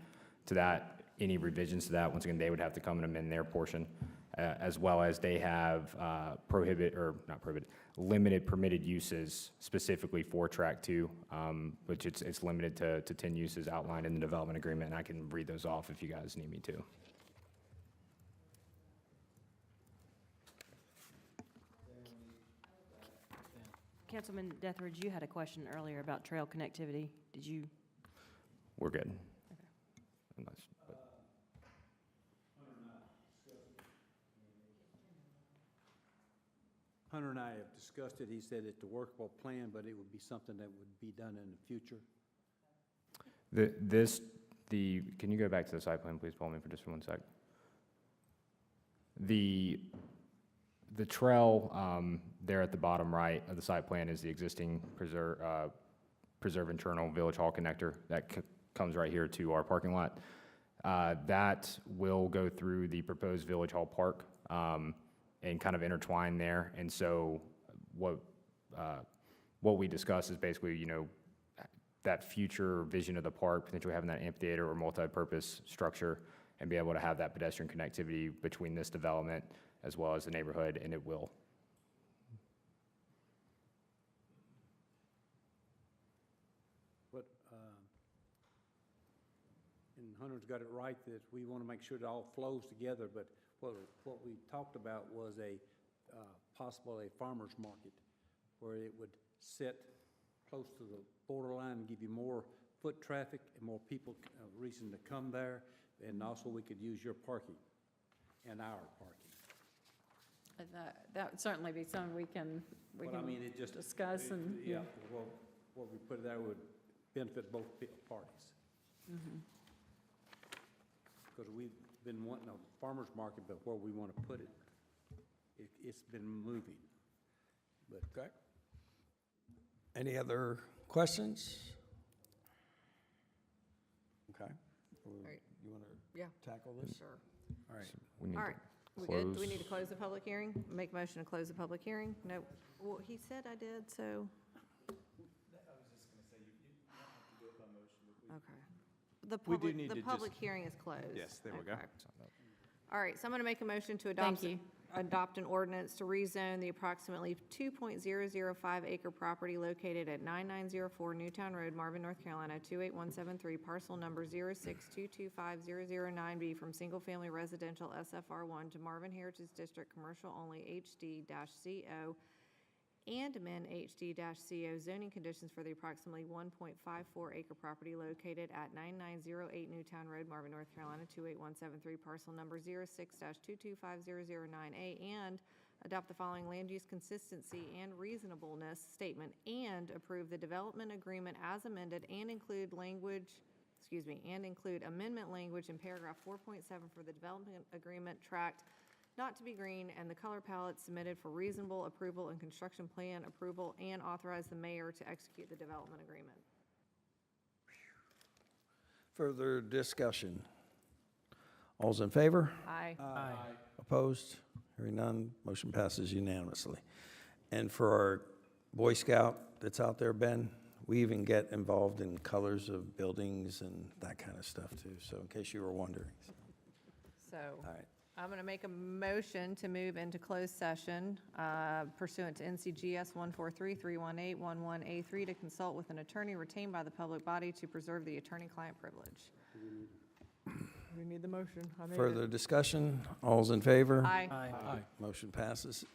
to that. Any revisions to that, once again, they would have to come and amend their portion, as well as they have limited permitted uses specifically for Track 2, which it's limited to 10 uses outlined in the development agreement, and I can read those off if you guys need me to. Councilman Deathridge, you had a question earlier about trail connectivity. Did you? We're good. Unless, but- Hunter and I have discussed it. He said it's a workable plan, but it would be something that would be done in the future. Can you go back to the site plan, please, Paul, for just 1 sec? The trail there at the bottom right of the site plan is the existing preserve internal Village Hall connector that comes right here to our parking lot. That will go through the proposed Village Hall Park and kind of intertwine there. And so what we discussed is basically, you know, that future vision of the park, potentially having that amphitheater or multi-purpose structure and be able to have that pedestrian connectivity between this development as well as the neighborhood, and it will. But, and Hunter's got it right, that we want to make sure it all flows together, but what we talked about was possible farmer's market, where it would sit close to the borderline and give you more foot traffic and more people, reason to come there, and also we could use your parking and our parking. That would certainly be something we can But I mean, it just. discuss and. Yeah, well, what we put there would benefit both parties. Because we've been wanting a farmer's market, but where we want to put it, it's been moving. But Okay. Any other questions? Okay. right. You want to Yeah. tackle this? Sure. All right. We need All to right, we good? Do we close. need to close the public hearing? Make a motion to close the public hearing? No, well, he said I did, so. Okay. The We do public, need the to public just- hearing is closed. Yes, there we go. Okay. All right, so I'm going to make a motion to adopt. Thank you. Adopt an ordinance to rezone the approximately 2.005 acre property located at 9904 Newtown Road, Marvin, North Carolina, 28173, parcel number 06225009B from single-family residential SFR1 to Marvin Heritage District Commercial Only HD-CO and amend HD-CO zoning conditions for the approximately 1.54 acre property located at 9908 Newtown Road, Marvin, North Carolina, 28173, parcel number 06-225009A, and adopt the following land use consistency and reasonableness statement, and approve the development agreement as amended and include amendment language in paragraph 4.7 for the development agreement tract not to be green, and the color palette submitted for reasonable approval and construction plan approval, and authorize the mayor to execute the development agreement. Further discussion? All's in favor? Aye. Opposed? Hearing none, motion passes unanimously. And for our Boy Scout that's out there, Ben, we even get involved in colors of buildings and that kind of stuff too, so in case you were wondering. So. All right. I'm going to make a motion to move into closed session pursuant to NCGS 143-318-11A3 to consult with an attorney retained by the public body to preserve the attorney-client privilege. We need the motion. Further discussion? All's in favor? Aye. Aye. Motion passes.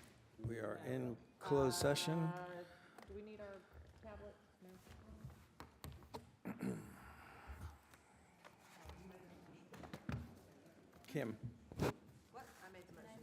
We are in closed session. Do we need our tablet? Kim? What? I made the motion.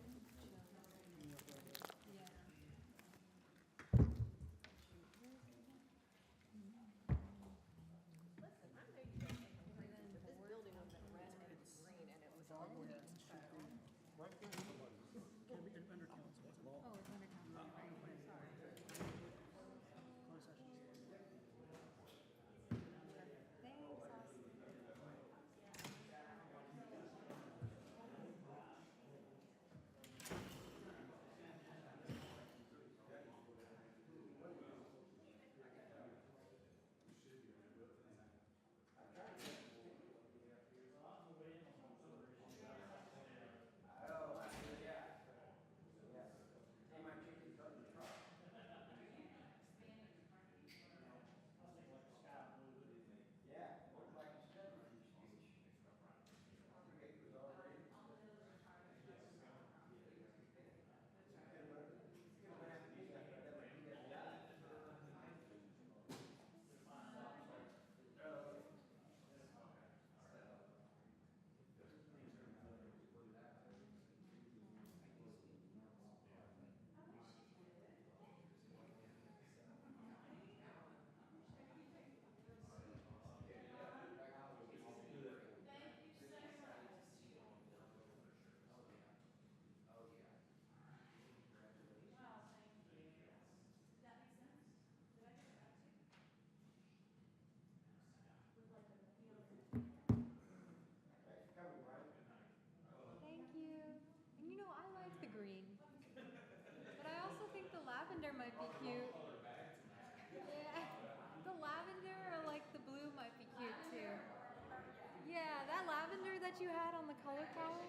color cowl?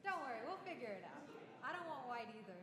Don't worry, we'll figure it out. I don't want white either.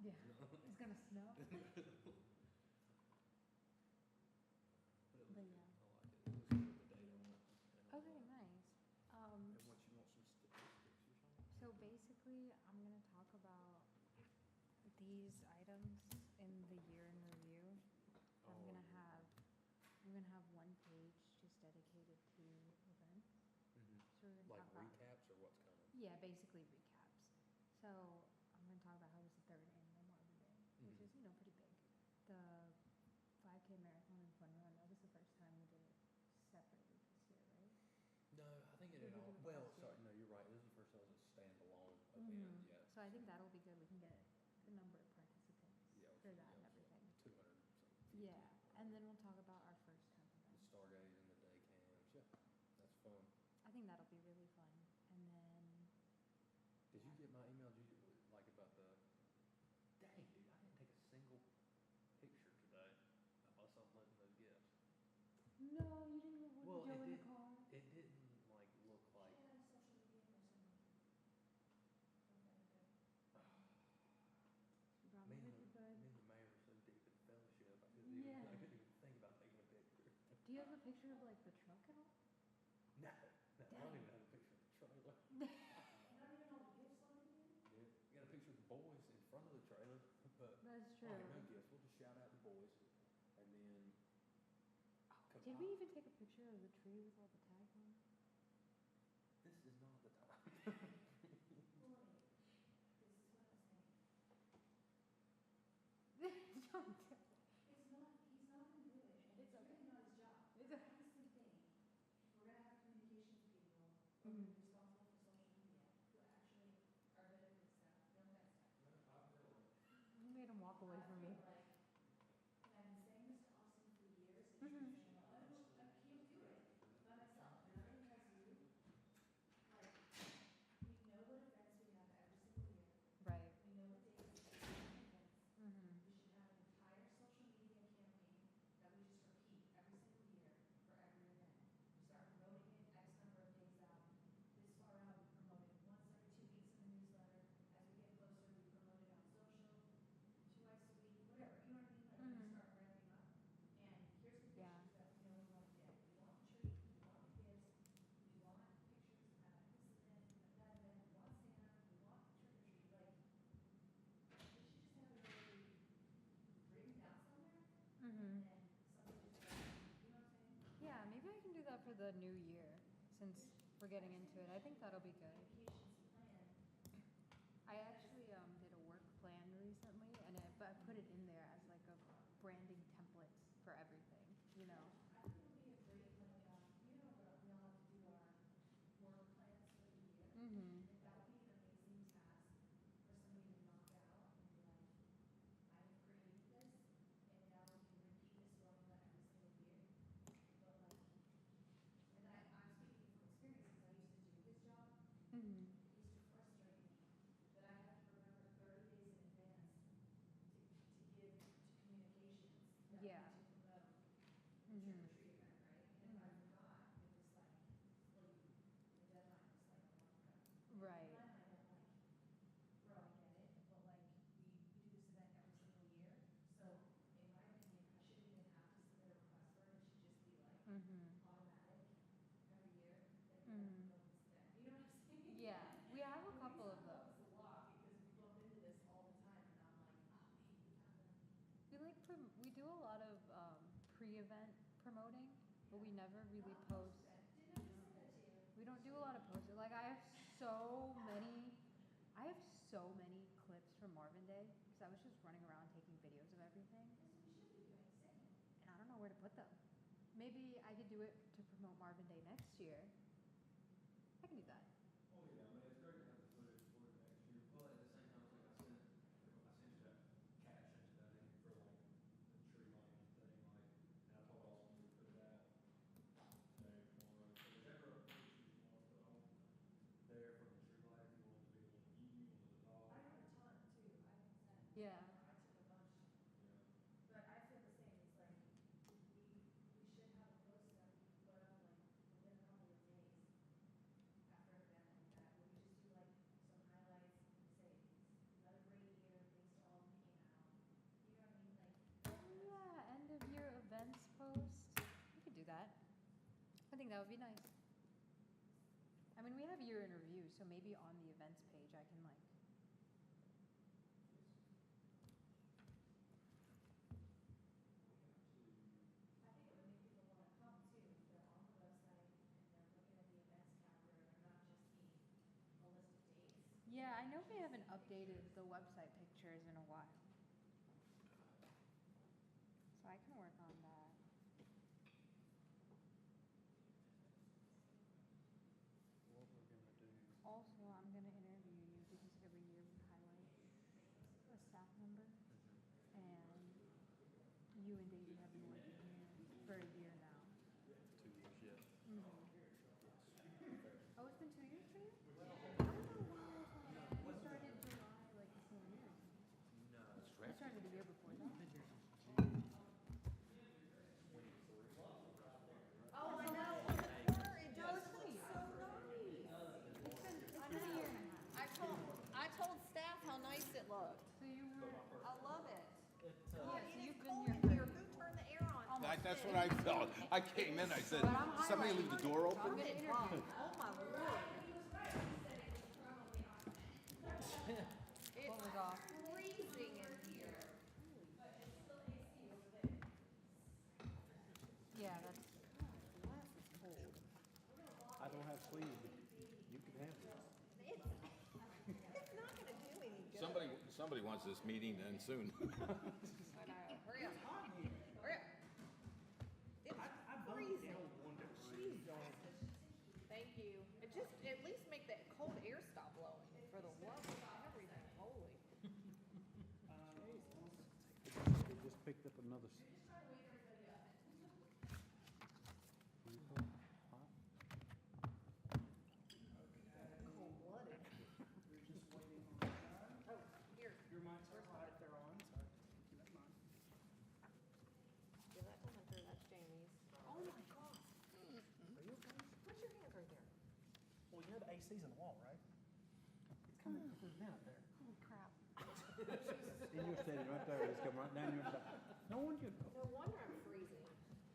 Yeah, it's gonna snow. But yeah. Okay, nice. So basically, I'm gonna talk about these items in the year in review. I'm gonna have one page just dedicated to events. So we're gonna Like talk about, recaps or what's coming? yeah, basically recaps. So I'm gonna talk about how it was the third annual Marvin Day, which is, pretty big. The 5K marathon and fun run, that was the first time we did it separately this year, right? No, I think Did we do it last year? no, you're right. This is the first time it was a standalone Mhm. event, yes. So I think that'll be good. We can get the number of participants Yeah, for that and everything. 200, Yeah, and then we'll talk about our first hemp the event. Stargaze and the day cams, yeah, that's fun. I think that'll be really fun. And then, Did you get my email, like about the, dang, dude, I didn't take a single picture today of us opening those gifts. no, you didn't get Well, one Joe it in the did, car. it didn't like look like. Me Probably and the, good. me and the mayor were so deep in fellowship, I Yeah. couldn't even think about taking a picture. Do you have a picture of like the truck at all? No, I don't even have a picture of the trailer. Yeah, we got a picture of the boys in front of the trailer, but That's true. no gifts. We'll just shout out the boys, and then. Did we even take a picture of the tree with all the tags on? This is not the time. Don't do it. It's okay. It's okay. Mhm. You made him walk away from me. Mhm. Right. Mhm. Mhm. Yeah. Mhm. Yeah, maybe I can do that for the new year, since we're getting into it. I think that'll be good. I actually did a work plan recently, and but I put it in there as like a branding templates for everything, you know? Mm-hmm. Mm-hmm. Yeah. Mm-hmm. Right. Mm-hmm. Mm-hmm. Yeah, we have a couple of those. We do a lot of pre-event promoting, but we never really post. We don't do a lot of posting. Like I have so many clips from Marvin Day because I was just running around taking videos of everything. And I don't know where to put them. Maybe I could do it to promote Marvin Day next year. I can do that. Oh, yeah, I mean, it's great to have the footage for it next year, but at the same time, like I sent you that caption today for like the tree lighting thing, like, and I told Austin to put it out today, tomorrow. So whichever pictures you want to put on there from the tree light, if you want it to be a little you, one of the dogs. Yeah. would be nice. I mean, we have year in review, so maybe on the events page, I can like. Yeah, I know we haven't updated the website pictures in a while. So I can work on that. Also, I'm gonna interview you because every year we highlight a staff member. And you and David have been working here for a year now. 2 years, yeah. Oh, it's been 2 years for you? I don't know why I thought you started July like the same year. No. I started the year before that. Oh, I know. It does look so nice. It's been a year and a half. I told staff how nice it looked. So you were, I love it. yeah, so you've been here. Who turned the air on? That's what I felt. I came in, I said, somebody leave the door open? I'm getting drunk. Oh, my Lord. It was freezing in here. Yeah, that's. I don't have sleeves, but you can have it. It's not gonna do any good. Somebody wants this meeting to end soon. I know. Hurry up. Hurry up. It's freezing. Jesus. Thank you. It just, at least make that cold air stop blowing for the love of everything holy. They just picked up another. Cold-blooded. Oh, here. Your mic's hot if they're on, so keep that in mind. Give that to Hunter, that's Jamie's. Oh, my God. Put your hands right there. Well, you know the AC's in the wall, right? It's coming from the vent there. Holy crap. And you're standing right there, it's coming right down your back. No one you. No wonder I'm freezing.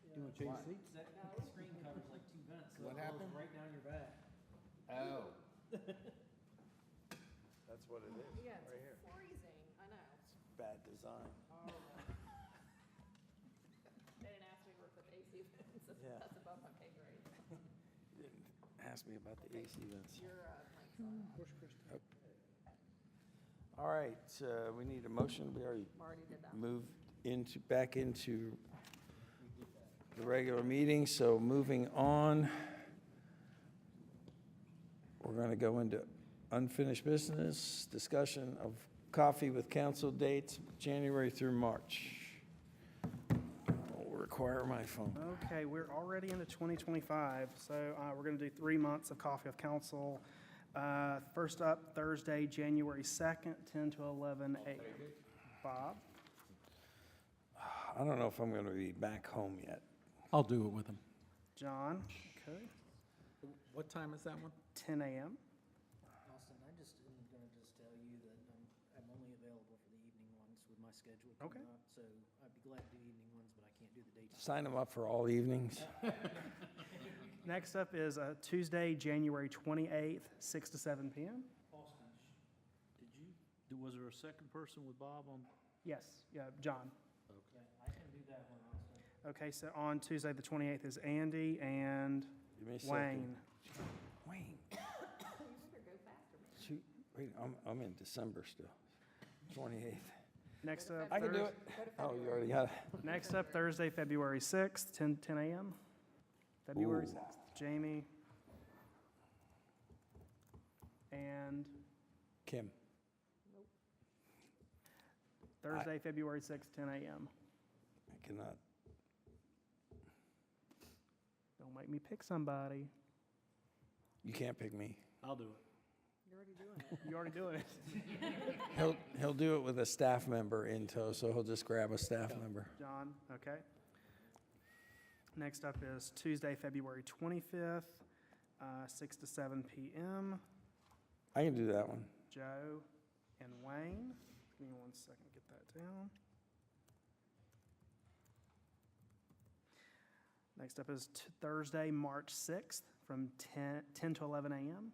You wanna change seats? That screen covers like 2 vents, so What it blows happened? right down your back. Oh. That's what it is, Yeah, right here. it's freezing. I know. Bad design. They didn't ask me to work with AC vents. Yeah. That's above my pay grade. You didn't ask me about the AC vents. Your mic's on. All right, we need a motion. We already Already did that. moved back into the regular meeting, so moving on. We're going to go into unfinished business, discussion of coffee with council dates, January through March. Will require my phone. Okay, we're already into 2025, so we're going to do 3 months of Coffee of Council. First up, Thursday, January 2nd, 10 to 11 a.m. Bob? I don't know if I'm going to be back home yet. I'll do it with him. John? Okay. What time is that one? 10 a.m. Austin, I just am gonna just tell you that I'm only available for the evening ones with my schedule Okay. coming up. So I'd be glad to do evening ones, but I can't do the daytime. Sign them up for all evenings. Next up is Tuesday, January 28th, 6 to 7 p.m. Austin, was there a second person with Bob on? Yes, yeah, John. Yeah, I can do that one, Austin. Okay, so on Tuesday, the 28th is Andy and Give me a second. Wayne. Wayne, You better go faster, man. shoot, wait, I'm in December still, 28th. Next up, I can do Thurs- it. Oh, you already got it. Next up, Thursday, February 6th, 10 a.m. February Ooh. 6th. Jamie. And Kim, Thursday, February 6th, 10 a.m. I cannot. Don't make me pick somebody. You can't pick me. I'll do it. You're already doing it. You already doing it. He'll do it with a staff member in tow, so he'll just grab a staff member. John, okay. Next up is Tuesday, February 25th, 6 to 7 p.m. I can do that one. Joe and Wayne. Give me 1 second, get that down. Next up is Thursday, March 6th, from 10 to 11 a.m.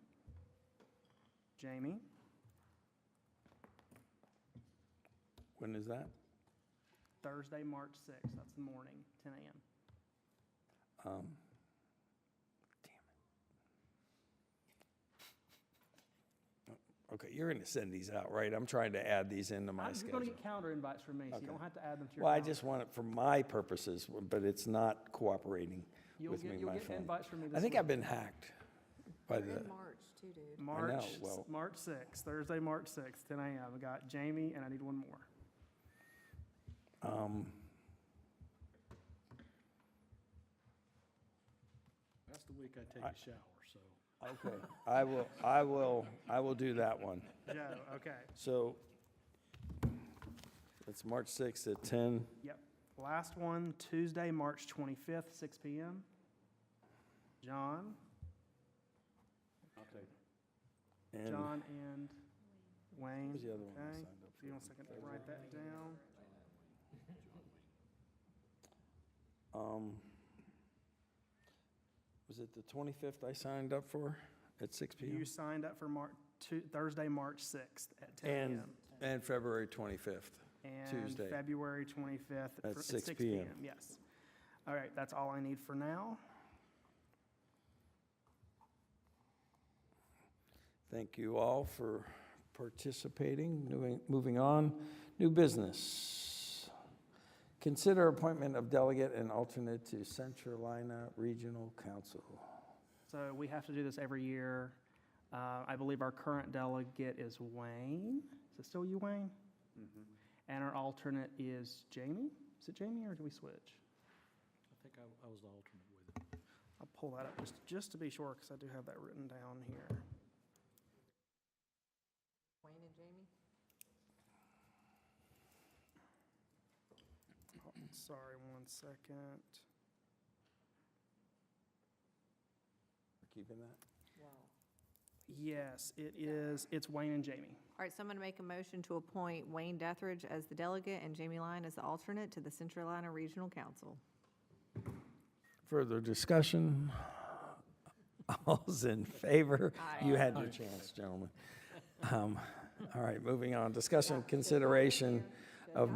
Jamie. When is that? Thursday, March 6th, that's the morning, 10 a.m. Damn it. Okay, you're going to send these out, right? I'm trying to add these into my You're schedule. going to get calendar invites from me, so you Okay. don't have to add them to your Well, I calendar. just want it for my purposes, but it's not cooperating with me, You'll my get phone. invites from me I this think week. I've been hacked by the, March too, dude. March 6th, Thursday, March 6th, 10 a.m. I got Jamie, and I need one more. That's the week I take a shower, so. okay, I will do that one. Joe, okay. So it's March 6th at 10. Yep. Last one, Tuesday, March 25th, 6 p.m. John, I'll take it. And John and Wayne. Who's the other one I Okay. signed up Give me 1 second to write that down. Was it the 25th I signed up for at 6 p.m.? You signed up for Thursday, March 6th at 10 a.m. And February 25th, Tuesday. And February 25th At 6 p.m. Yes. All right, that's all I need for now. Thank you all for participating. Moving on, new business. Consider appointment of delegate and alternate to Centralina Regional Council. So we have to do this every year. I believe our current delegate is Wayne. Is it still you, Wayne? And our alternate is Jamie? Is it Jamie, or do we switch? I think I was the alternate with it. I'll pull that up just to be sure, because I do have that written down here. Wayne and Jamie? Oh, sorry, 1 second. Keeping that? Yes, it's Wayne and Jamie. All right, so I'm going to make a motion to appoint Wayne Dethridge as the delegate and Jamie Lyon as the alternate to the Centralina Regional Council. Further discussion? All's in favor? Aye. You had your chance, gentlemen. All right, moving on. Discussion and consideration of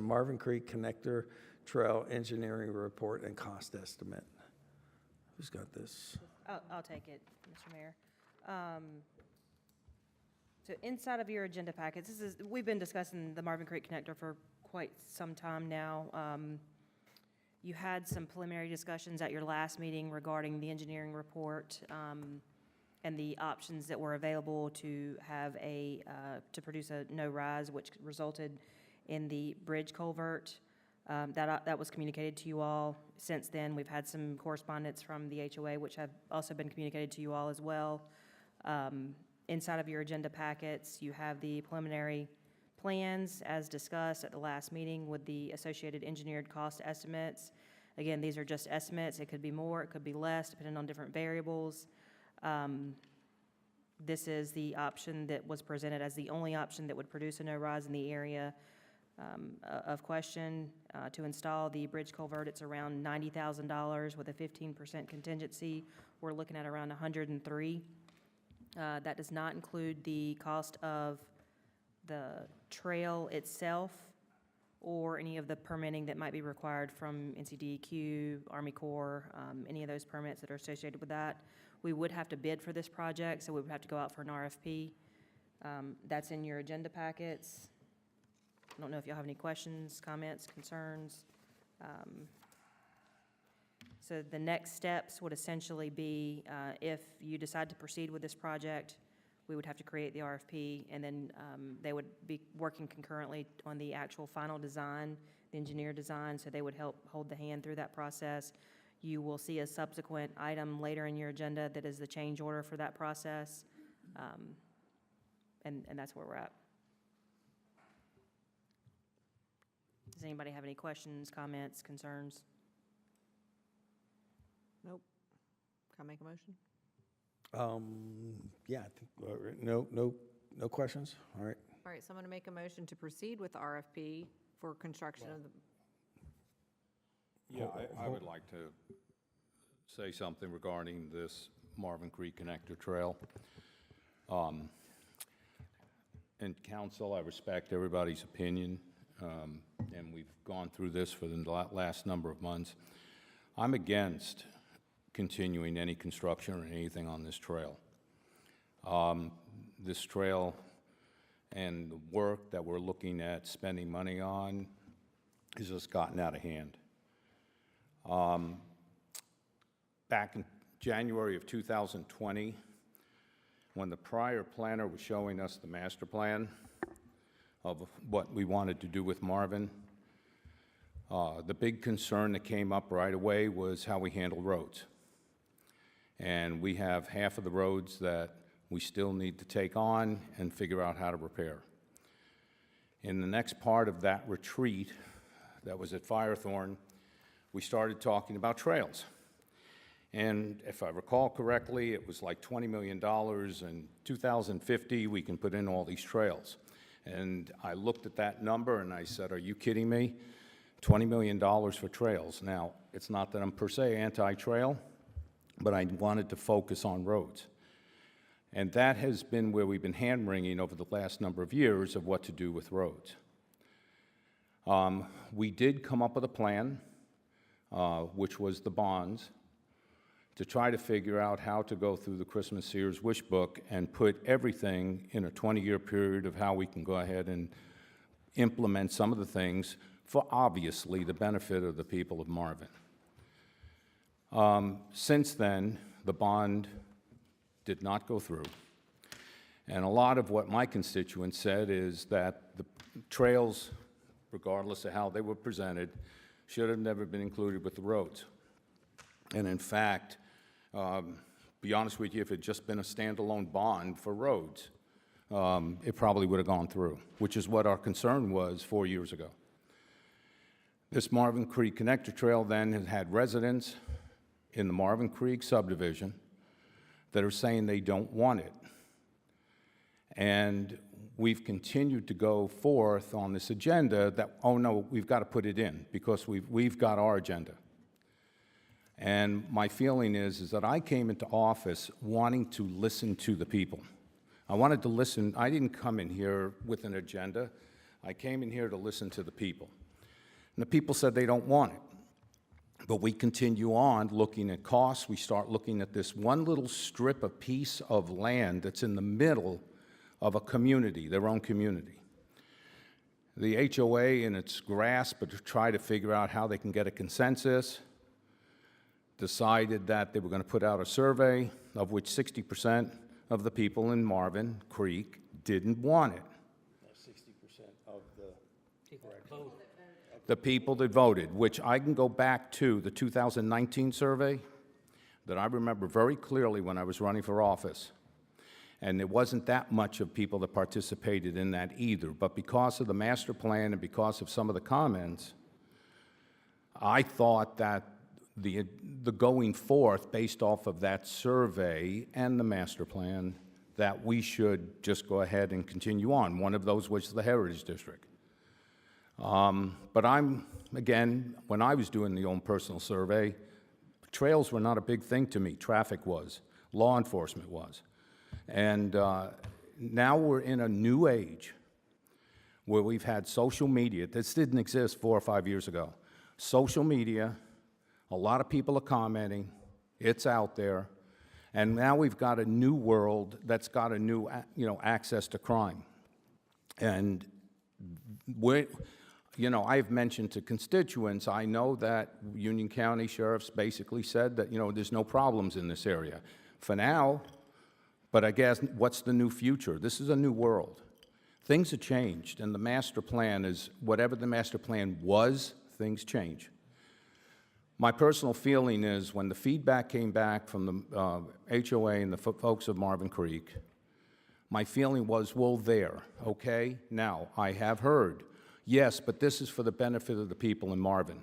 Marvin Creek Connector Trail Engineering Report and Cost Estimate. Who's got this? I'll take it, Mr. Mayor. So inside of your agenda packets, we've been discussing the Marvin Creek Connector for quite some time now. You had some preliminary discussions at your last meeting regarding the engineering report and the options that were available to have to produce a no-rise, which resulted in the bridge culvert. That was communicated to you all. Since then, we've had some correspondence from the HOA, which have also been communicated to you all as well. Inside of your agenda packets, you have the preliminary plans as discussed at the last meeting with the associated engineered cost estimates. Again, these are just estimates. It could be more, it could be less, depending on different variables. This is the option that was presented as the only option that would produce a no-rise in the area of question. To install the bridge culvert, it's around $90,000 with a 15% contingency. We're looking at around $103,000. That does not include the cost of the trail itself or any of the permitting that might be required from NCDEQ, Army Corps, any of those permits that are associated with that. We would have to bid for this project, so we would have to go out for an RFP. That's in your agenda packets. I don't know if y'all have any questions, comments, concerns. So the next steps would essentially be, if you decide to proceed with this project, we would have to create the RFP, and then they would be working concurrently on the actual final design, the engineer design, so they would help hold the hand through that process. You will see a subsequent item later in your agenda that is the change order for that process, and that's where we're at. Does anybody have any questions, comments, concerns? Nope. Can I make a motion? Yeah, I think, no questions? All right. All right, so I'm going to make a motion to proceed with the RFP for construction of the, Yeah, I would like to say something regarding this Marvin Creek Connector Trail. And council, I respect everybody's opinion, and we've gone through this for the last number of months. I'm against continuing any construction or anything on this trail. This trail and the work that we're looking at spending money on has just gotten out of hand. Back in January of 2020, when the prior planner was showing us the master plan of what we wanted to do with Marvin, the big concern that came up right away was how we handle roads. And we have half of the roads that we still need to take on and figure out how to repair. In the next part of that retreat that was at Firethorn, we started talking about trails. And if I recall correctly, it was like $20 million, and 2050, we can put in all these trails. And I looked at that number and I said, are you kidding me? $20 million for trails. Now, it's not that I'm per se anti-trail, but I wanted to focus on roads. And that has been where we've been hand-wringing over the last number of years of what to do with roads. We did come up with a plan, which was the bonds, to try to figure out how to go through the Christmas Sears wish book and put everything in a 20-year period of how we can go ahead and implement some of the things for obviously the benefit of the people of Marvin. Since then, the bond did not go through. And a lot of what my constituents said is that the trails, regardless of how they were presented, should have never been included with the roads. And in fact, be honest with you, if it had just been a standalone bond for roads, it probably would have gone through, which is what our concern was 4 years ago. This Marvin Creek Connector Trail then has had residents in the Marvin Creek subdivision that are saying they don't want it. And we've continued to go forth on this agenda that, oh no, we've got to put it in because we've got our agenda. And my feeling is that I came into office wanting to listen to the people. I wanted to listen. I didn't come in here with an agenda. I came in here to listen to the people. And the people said they don't want it. But we continue on looking at costs. We start looking at this one little strip, a piece of land that's in the middle of a community, their own community. The HOA, in its grasp to try to figure out how they can get a consensus, decided that they were going to put out a survey of which 60% of the people in Marvin Creek didn't want it. 60% of The people that voted, which I can go back to the 2019 survey that I remember very clearly when I was running for office. And there wasn't that much of people that participated in that either. But because of the master plan and because of some of the comments, I thought that the going forth based off of that survey and the master plan, that we should just go ahead and continue on. One of those was the Heritage District. But again, when I was doing the own personal survey, trails were not a big thing to me. Traffic was, law enforcement was. And now we're in a new age where we've had social media. This didn't exist 4 or 5 years ago. Social media, a lot of people are commenting, it's out there, and now we've got a new world that's got a new, access to crime. And I've mentioned to constituents, I know that Union County sheriffs basically said that, there's no problems in this area for now, but I guess what's the new future? This is a new world. Things have changed, and the master plan is, whatever the master plan was, things change. My personal feeling is when the feedback came back from the HOA and the folks of Marvin Creek, my feeling was, well, there, okay? Now, I have heard, yes, but this is for the benefit of the people in Marvin.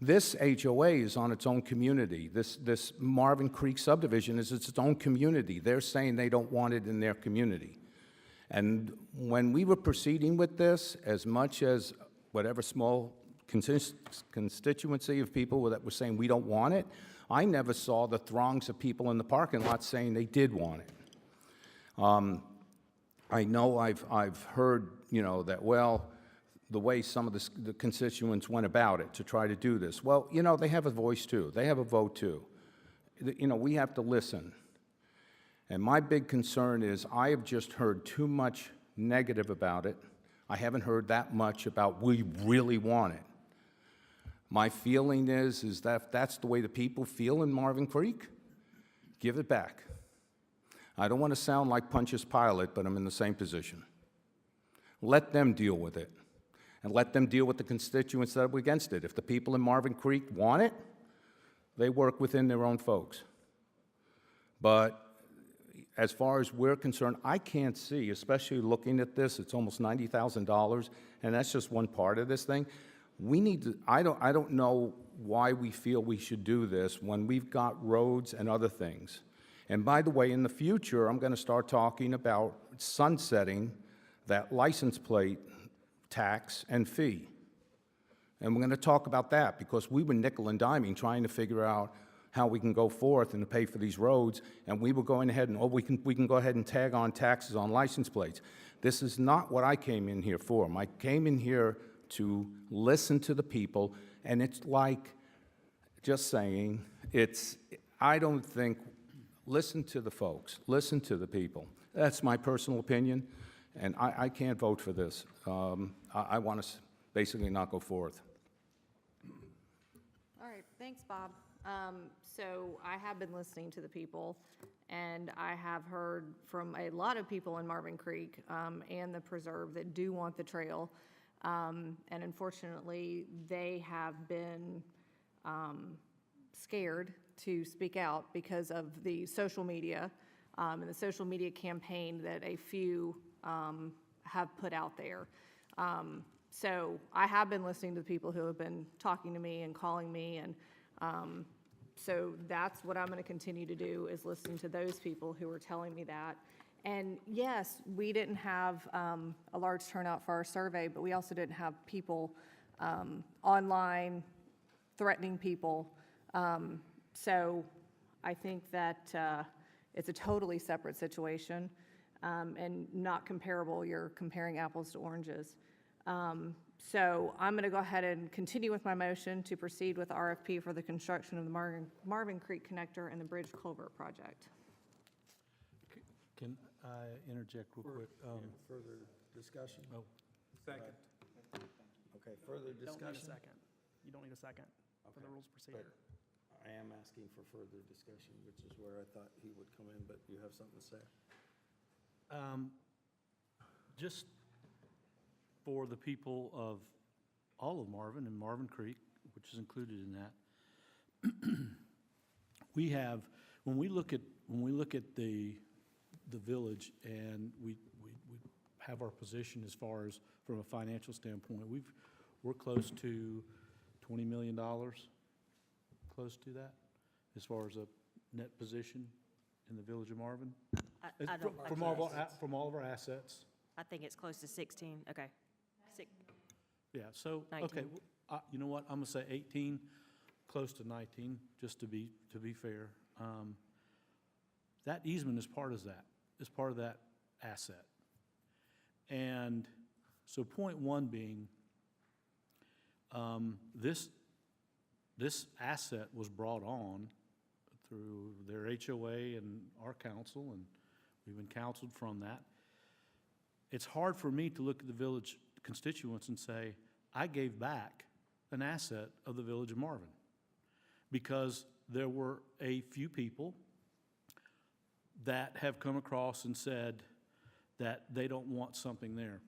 This HOA is on its own community. This Marvin Creek subdivision is its own community. They're saying they don't want it in their community. And when we were proceeding with this, as much as whatever small constituency of people that were saying we don't want it. I never saw the throngs of people in the parking lot saying they did want it. I know I've heard, that, well, the way some of the constituents went about it to try to do this. Well, they have a voice too. They have a vote too. We have to listen. And my big concern is I have just heard too much negative about it. I haven't heard that much about we really want it. My feeling is that if that's the way the people feel in Marvin Creek, give it back. I don't want to sound like Pontius Pilate, but I'm in the same position. Let them deal with it, and let them deal with the constituents that are against it. If the people in Marvin Creek want it, they work within their own folks. But as far as we're concerned, I can't see, especially looking at this, it's almost $90,000, and that's just one part of this thing. We need to, I don't know why we feel we should do this when we've got roads and other things. And by the way, in the future, I'm going to start talking about sunsetting that license plate tax and fee. And we're going to talk about that because we were nickel and diming trying to figure out how we can go forth and pay for these roads, and we were going ahead and, we can go ahead and tag on taxes on license plates. This is not what I came in here for. I came in here to listen to the people, and it's like just saying, I don't think, listen to the folks, listen to the people. That's my personal opinion, and I can't vote for this. I want to basically not go forth. All right, thanks, Bob. So I have been listening to the people, and I have heard from a lot of people in Marvin Creek and the preserve that do want the trail. And unfortunately, they have been scared to speak out because of the social media and the social media campaign that a few have put out there. So I have been listening to the people who have been talking to me and calling me, and so that's what I'm going to continue to do, is listen to those people who are telling me that. And yes, we didn't have a large turnout for our survey, but we also didn't have people online threatening people. So I think that it's a totally separate situation and not comparable. You're comparing apples to oranges. So I'm going to go ahead and continue with my motion to proceed with RFP for the construction of the Marvin Creek Connector and the Bridge Culvert Project. Can I interject real quick? Further discussion? Oh, second. Okay, further Don't need a discussion? second. You don't need a second for the rules of procedure. I am asking for further discussion, which is where I thought he would come in, but you have something to say? Just for the people of all of Marvin and Marvin Creek, which is included in that, we have, when we look at the village and we have our position as far as from a financial standpoint, we're close to $20 million, close to that, as far as a net position in the village of Marvin. I don't. From all of our assets. I think it's close to 16, okay. Yeah, so, 19. okay, you know what, I'm gonna say 18, close to 19, just to be fair. That easement is part of that asset. And so point one being, this asset was brought on through their HOA and our council, and we've been counseled from that. It's hard for me to look at the village constituents and say, I gave back an asset of the village of Marvin, because there were a few people that have come across and said that they don't want something there.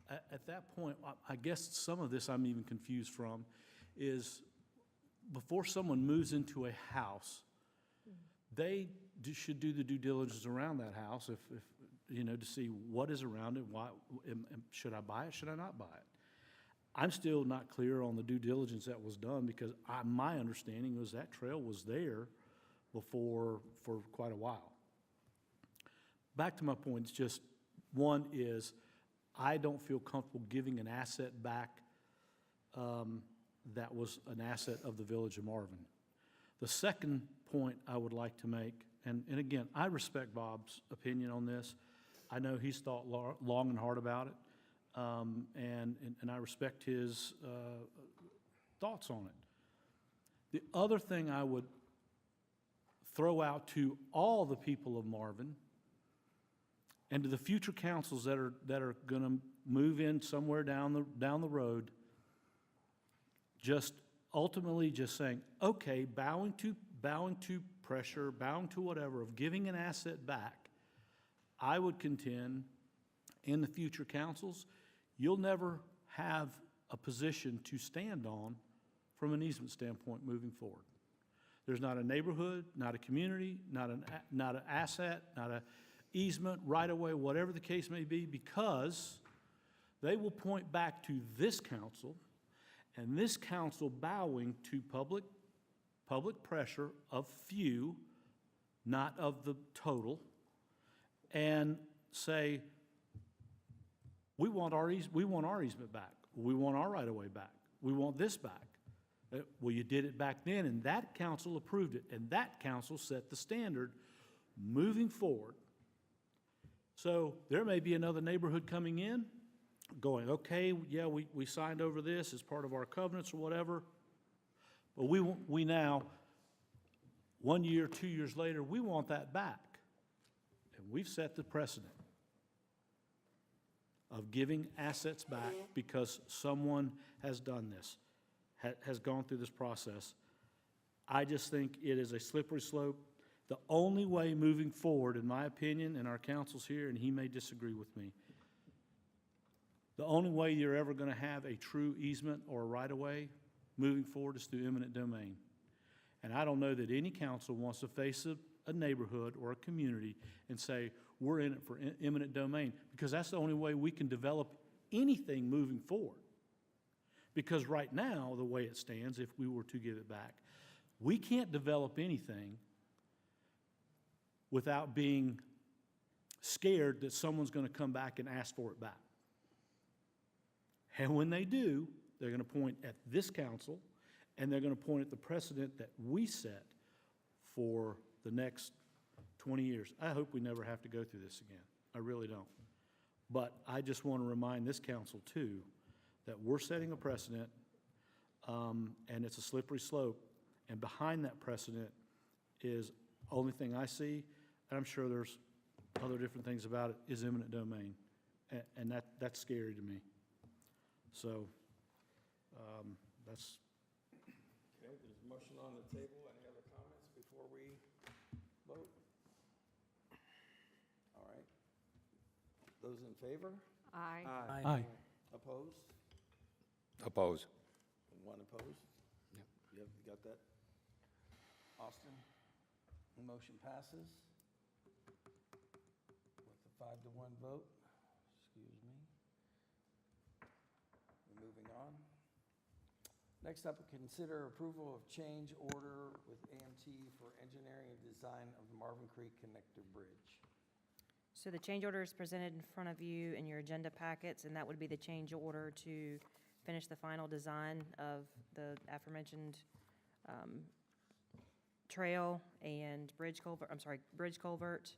At that point, I guess some of this I'm even confused from is before someone moves into a house, they should do the due diligence around that house if to see what is around it, why, should I buy it, should I not buy it? I'm still not clear on the due diligence that was done, because my understanding was that trail was there before for quite a while. Back to my point, it's just, one is, I don't feel comfortable giving an asset back that was an asset of the Village of Marvin. The second point I would like to make, and again, I respect Bob's opinion on this. I know he's thought long and hard about it, and I respect his thoughts on it. The other thing I would throw out to all the people of Marvin and to the future councils that are going to move in somewhere down the road, just ultimately just saying, okay, bowing to pressure, bowing to whatever, of giving an asset back, I would contend in the future councils, you'll never have a position to stand on from an easement standpoint moving forward. There's not a neighborhood, not a community, not an asset, not a easement, right-of-way, whatever the case may be, because they will point back to this council, and this council bowing to public pressure of few, not of the total, and say, we want our easement back, we want our right-of-way back, we want this back. Well, you did it back then, and that council approved it, and that council set the standard moving forward. So there may be another neighborhood coming in, going, okay, yeah, we signed over this as part of our covenants or whatever, but we now, 1 year, 2 years later, we want that back. And we've set the precedent of giving assets back because someone has done this, has gone through this process. I just think it is a slippery slope. The only way moving forward, in my opinion, and our council's here, and he may disagree with me, the only way you're ever going to have a true easement or a right-of-way moving forward is through eminent domain. And I don't know that any council wants to face a neighborhood or a community and say, we're in it for eminent domain, because that's the only way we can develop anything moving forward. Because right now, the way it stands, if we were to give it back, we can't develop anything without being scared that someone's going to come back and ask for it back. And when they do, they're going to point at this council, and they're going to point at the precedent that we set for the next 20 years. I hope we never have to go through this again. I really don't. But I just want to remind this council, too, that we're setting a precedent, and it's a slippery slope. And behind that precedent is, only thing I see, and I'm sure there's other different things about it, is eminent domain. And that's scary to me. So that's... Okay, there's a motion on the table. Any other comments before we vote? All right. Those in favor? Aye. Aye. Opposed? Oppose. One opposed? Yep. You got that? Austin? The motion passes with a 5-1 vote. Excuse me. We're moving on. Next up, consider approval of change order with AMT for engineering and design of the Marvin Creek Connector Bridge. So the change order is presented in front of you in your agenda packets, and that would be the change order to finish the final design of the aforementioned trail and bridge culvert.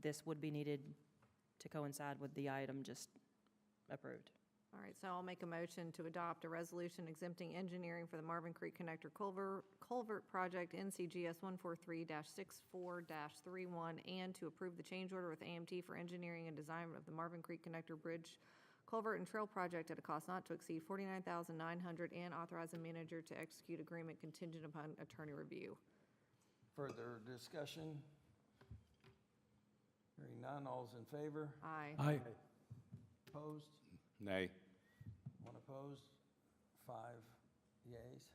This would be needed to coincide with the item just approved. All right, so I'll make a motion to adopt a resolution exempting engineering for the Marvin Creek Connector Culvert Project, NCGS 143-64-31, and to approve the change order with AMT for engineering and design of the Marvin Creek Connector Bridge Culvert and Trail Project at a cost not to exceed $49,900, and authorize the manager to execute agreement contingent upon attorney review. Further discussion? Hearing none, all's in favor? Aye. Aye. Opposed? Nay. One opposed? 5 yeas.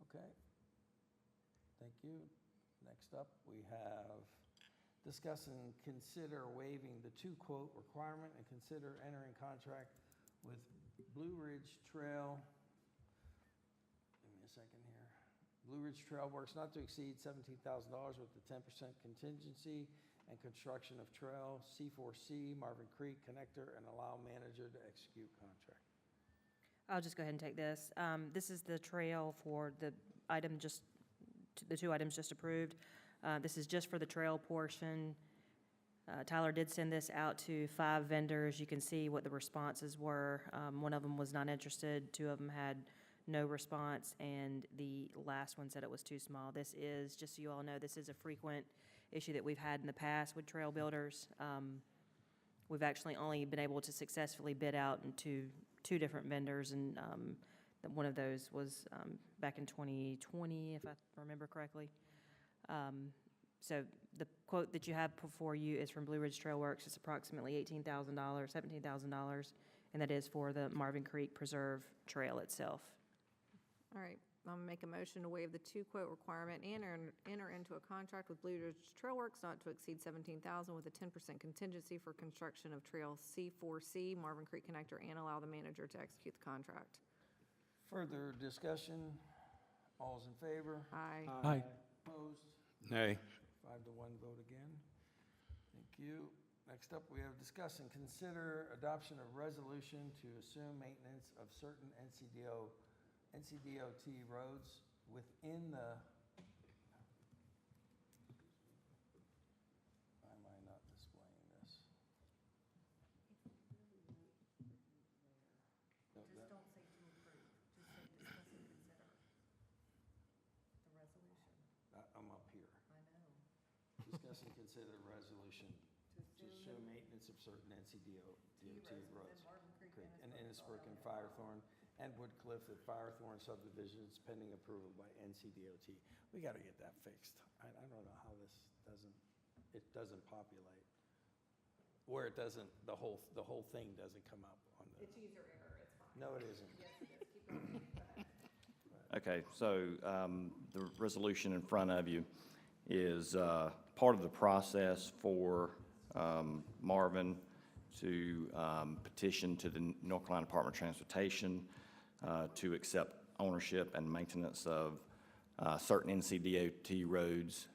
Okay. Thank you. Next up, we have discuss and consider waiving the 2-quote requirement and consider entering contract with Blue Ridge Trail. Give me a second here. Blue Ridge Trail Works not to exceed $17,000 with the 10% contingency and construction of trail C4C Marvin Creek Connector, and allow manager to execute contract. I'll just go ahead and take this. This is the trail for the item the two items just approved. This is just for the trail portion. Tyler did send this out to 5 vendors. You can see what the responses were. One of them was not interested, 2 of them had no response, and the last one said it was too small. This is, just so you all know, this is a frequent issue that we've had in the past with trail builders. We've actually only been able to successfully bid out into 2 different vendors, and one of those was back in 2020, if I remember correctly. So the quote that you have before you is from Blue Ridge Trail Works. It's approximately $18,000, $17,000, and that is for the Marvin Creek Preserve Trail itself. All right, I'll make a motion to waive the 2-quote requirement and enter into a contract with Blue Ridge Trail Works not to exceed $17,000 with a 10% contingency for construction of Trail C4C, Marvin Creek Connector, and allow the manager to execute the contract. Further discussion? All's in favor? Aye. Aye. Opposed? Nay. 5 to 1 vote again. Thank you. Next up, we have discuss and consider adoption of resolution to assume maintenance of certain NCDOT roads within the, why am I not displaying this? Just don't say to approve, just say discuss and consider the resolution. I'm up here. I know. Discuss and consider the resolution to assume maintenance of certain NCDOT roads. Creek and Innisbrook and Firethorn and Woodcliff at Firethorn subdivisions pending approval by NCDOT. We got to get that fixed. I don't know how this doesn't populate. Where it doesn't, the whole thing doesn't come up on the. It's user error, it's fine. No, it isn't. Yes, it is. Keep going. Okay, so the resolution in front of you is part of the process for Marvin to petition to the North Carolina Department of Transportation to accept ownership and maintenance of certain NCDOT roads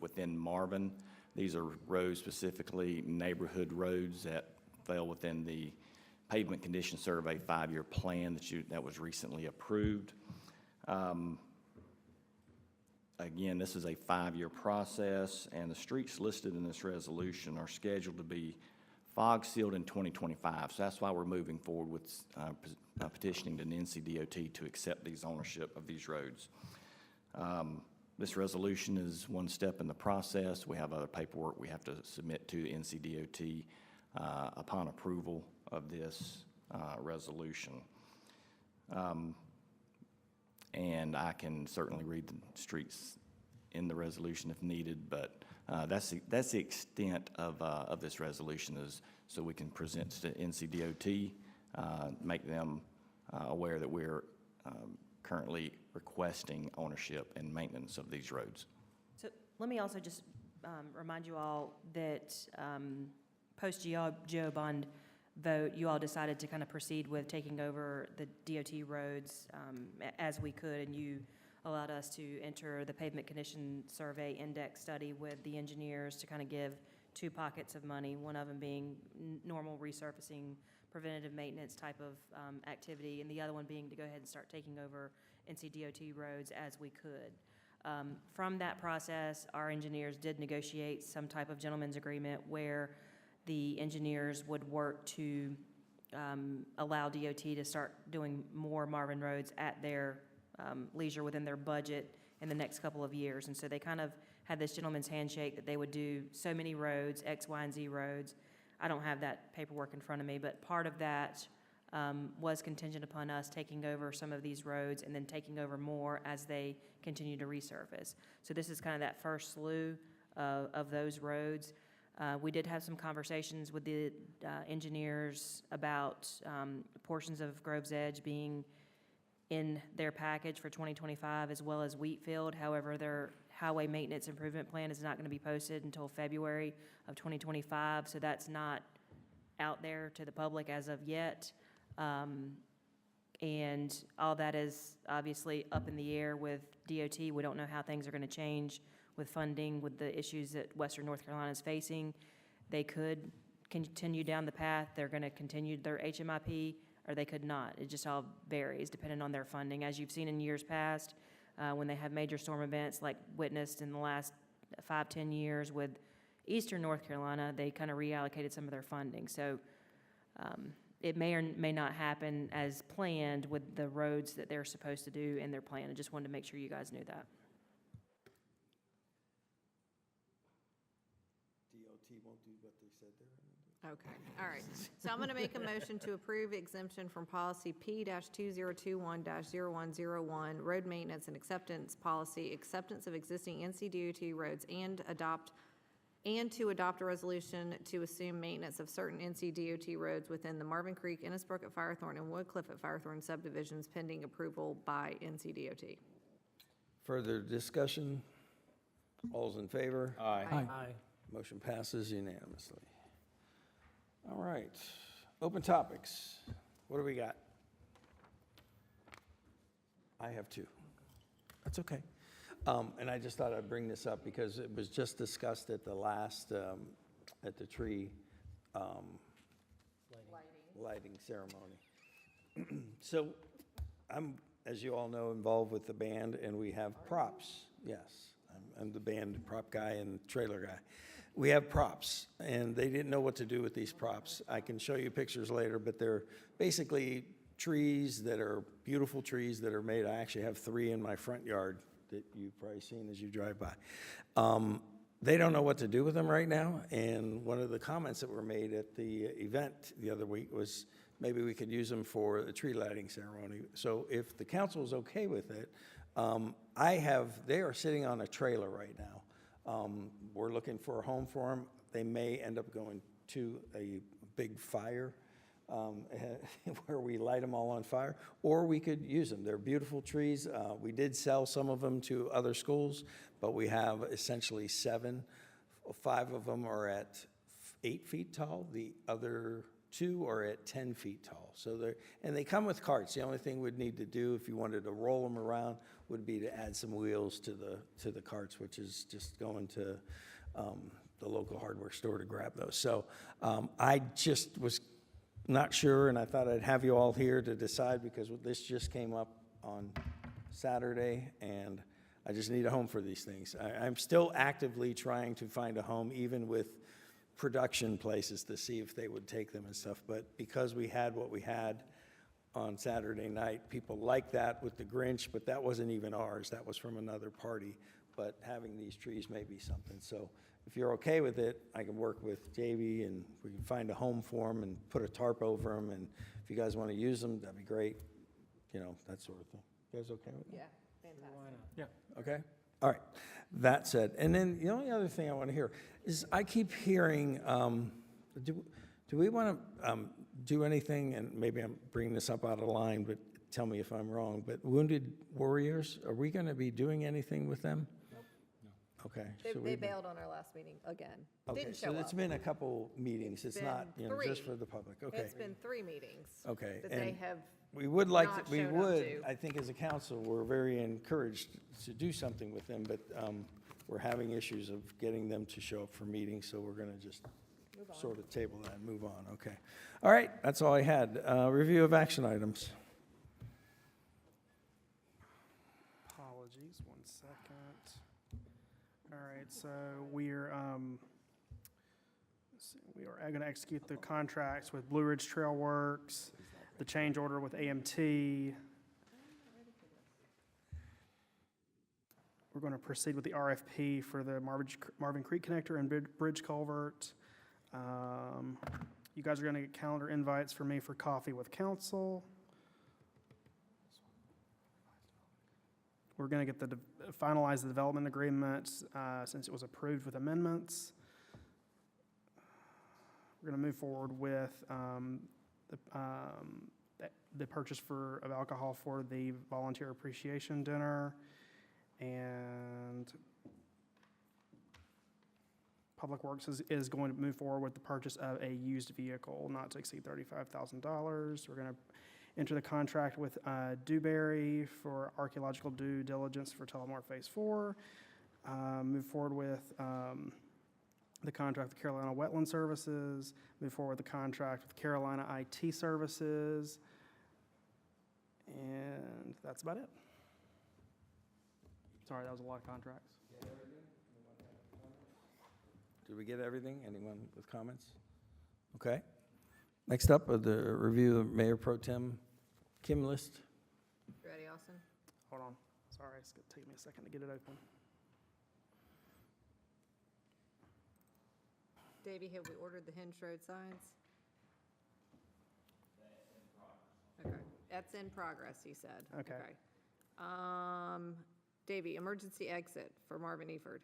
within Marvin. These are roads, specifically neighborhood roads, that fell within the Pavement Condition Survey 5-year plan that was recently approved. Again, this is a 5-year process, and the streets listed in this resolution are scheduled to be fog sealed in 2025. So that's why we're moving forward with petitioning to NCDOT to accept these ownership of these roads. This resolution is one step in the process. We have other paperwork we have to submit to NCDOT upon approval of this resolution. And I can certainly read the streets in the resolution if needed, but that's the extent of this resolution, is so we can present to NCDOT, make them aware that we're currently requesting ownership and maintenance of these roads. So let me also just remind you all that post-GO bond vote, you all decided to kind of proceed with taking over the DOT roads as we could, and you allowed us to enter the pavement condition survey index study with the engineers to kind of give 2 pockets of money, one of them being normal resurfacing, preventative maintenance type of activity, and the other one being to go ahead and start taking over NCDOT roads as we could. From that process, our engineers did negotiate some type of gentleman's agreement where the engineers would work to allow DOT to start doing more Marvin roads at their leisure within their budget in the next couple of years. And so they kind of had this gentleman's handshake that they would do so many roads, X, Y, and Z roads. I don't have that paperwork in front of me, but part of that was contingent upon us taking over some of these roads and then taking over more as they continue to resurface. So this is kind of that first slew of those roads. We did have some conversations with the engineers about portions of Grove's Edge being in their package for 2025, as well as Wheatfield. However, their highway maintenance improvement plan is not going to be posted until February of 2025, so that's not out there to the public as of yet. And all that is obviously up in the air with DOT. We don't know how things are going to change with funding, with the issues that Western North Carolina is facing. They could continue down the path. They're going to continue their HMIP or they could not. It just all varies depending on their funding. As you've seen in years past, when they have major storm events like witnessed in the last 5-10 years with Eastern North Carolina, they kind of reallocated some of their funding. So it may or may not happen as planned with the roads that they're supposed to do in their plan. I just wanted to make sure you guys knew that. DOT won't do what they said they're going to do. Okay, all right. So I'm going to make a motion to approve exemption from policy P-2021-0101, road maintenance and acceptance policy, acceptance of existing NCDOT roads, and to adopt a resolution to assume maintenance of certain NCDOT roads within the Marvin Creek, Innisbrook at Firethorn, and Woodcliff at Firethorn subdivisions pending approval by NCDOT. Further discussion? All's in favor? Aye. Aye. Motion passes unanimously. All right, open topics. What do we got? I have two. That's okay. And I just thought I'd bring this up because it was just discussed at the last, at the tree lighting ceremony. So I'm, as you all know, involved with the band, and we have props. Yes, I'm the band prop guy and trailer guy. We have props, and they didn't know what to do with these props. I can show you pictures later, but they're basically trees that are beautiful trees that are made. I actually have 3 in my front yard that you've probably seen as you drive by. They don't know what to do with them right now, and one of the comments that were made at the event the other week was maybe we could use them for the tree lighting ceremony. So if the council is okay with it, they are sitting on a trailer right now. We're looking for a home for them. They may end up going to a big fire where we light them all on fire, or we could use them. They're beautiful trees. We did sell some of them to other schools, but we have essentially 7. 5 of them are at 8 feet tall. The other 2 are at 10 feet tall. So they come with carts. The only thing we'd need to do if you wanted to roll them around would be to add some wheels to the carts, which is just going to the local hardware store to grab those. So I just was not sure, and I thought I'd have you all here to decide because this just came up on Saturday, and I just need a home for these things. I'm still actively trying to find a home, even with production places, to see if they would take them and stuff. But because we had what we had on Saturday night, people liked that with the Grinch, but that wasn't even ours. That was from another party. But having these trees may be something. So if you're okay with it, I can work with JV and we can find a home for them and put a tarp over them. And if you guys want to use them, that'd be great. You know, that sort of thing. You guys okay with that? Yeah, fantastic. Yeah. Okay? All right. That said, and then the only other thing I want to hear is I keep hearing, do we want to do anything, and maybe I'm bringing this up out of line, but tell me if I'm wrong, but Wounded Warriors, are we going to be doing anything with them? Okay. so They we- bailed on our last meeting again. Okay, Didn't show so up. it's been a couple meetings. It's not, been you know, just 3. for the public. Okay. It's been 3 meetings. Okay, That they and have We would like, not to. We showed up would, to. I think as a council, we're very encouraged to do something with them, but we're having issues of getting them to show up for meetings, so we're going to just sort of table that and move on. Okay. All right, that's all I had. Review of action items. Apologies, 1 second. All right, so we are going to execute the contracts with Blue Ridge Trail Works, the change order with AMT. We're going to proceed with the RFP for the Marvin Creek Connector and Bridge Culvert. You guys are going to get calendar invites for me for coffee with council. We're going to get finalize the development agreement since it was approved with amendments. We're going to move forward with the purchase of alcohol for the volunteer appreciation dinner. And Public Works is going to move forward with the purchase of a used vehicle not to exceed $35,000. We're going to enter the contract with Dewberry for archaeological due diligence for Tullamore Phase 4. Move forward with the contract with Carolina Wetland Services. Move forward with the contract with Carolina IT Services. And that's about it. Sorry, that was a lot of contracts. Did we get everything? Anyone with comments? Okay. Next up, the review of Mayor Pro Tem Kim list. Ready, Austin? Hold on. Sorry, it's going to take me a second to get it open. Davey, have we ordered the Hinge Road signs? Okay, that's in progress, he said. Okay. Davey, emergency exit for Marvin Eford.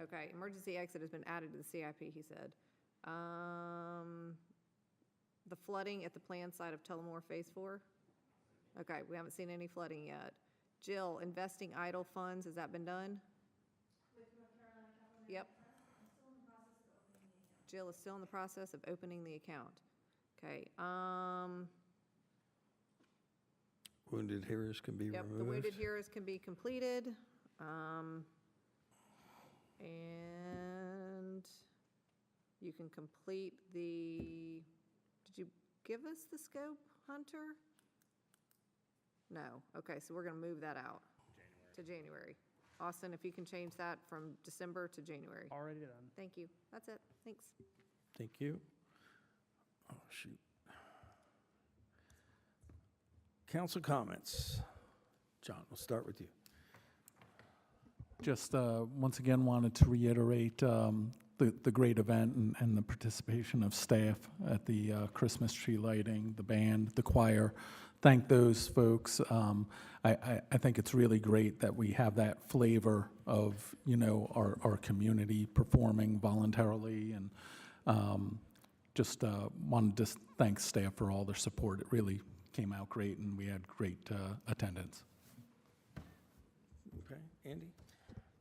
Okay, emergency exit has been added to the CIP, he said. The flooding at the planned site of Tullamore Phase 4? Okay, we haven't seen any flooding yet. Jill, investing idle funds, has that been done? Yep. Jill is still in the process of opening the account. Okay, Wounded hearers can be yep, removed. the wounded hearers can be completed. And you can complete the, did you give us the scope, Hunter? No, okay, so we're gonna move that out. To January. Austin, if you can change that from December to January. Already done. Thank you, that's it, thanks. Thank you. Oh, shoot. Council comments. John, we'll start with you. Just once again wanted to reiterate the great event and the participation of staff at the Christmas tree lighting, the band, the choir. Thank those folks. I think it's really great that we have that flavor of, you know, our community performing voluntarily, and just wanted to thank staff for all their support. It really came out great, and we had great attendance. Okay, Andy?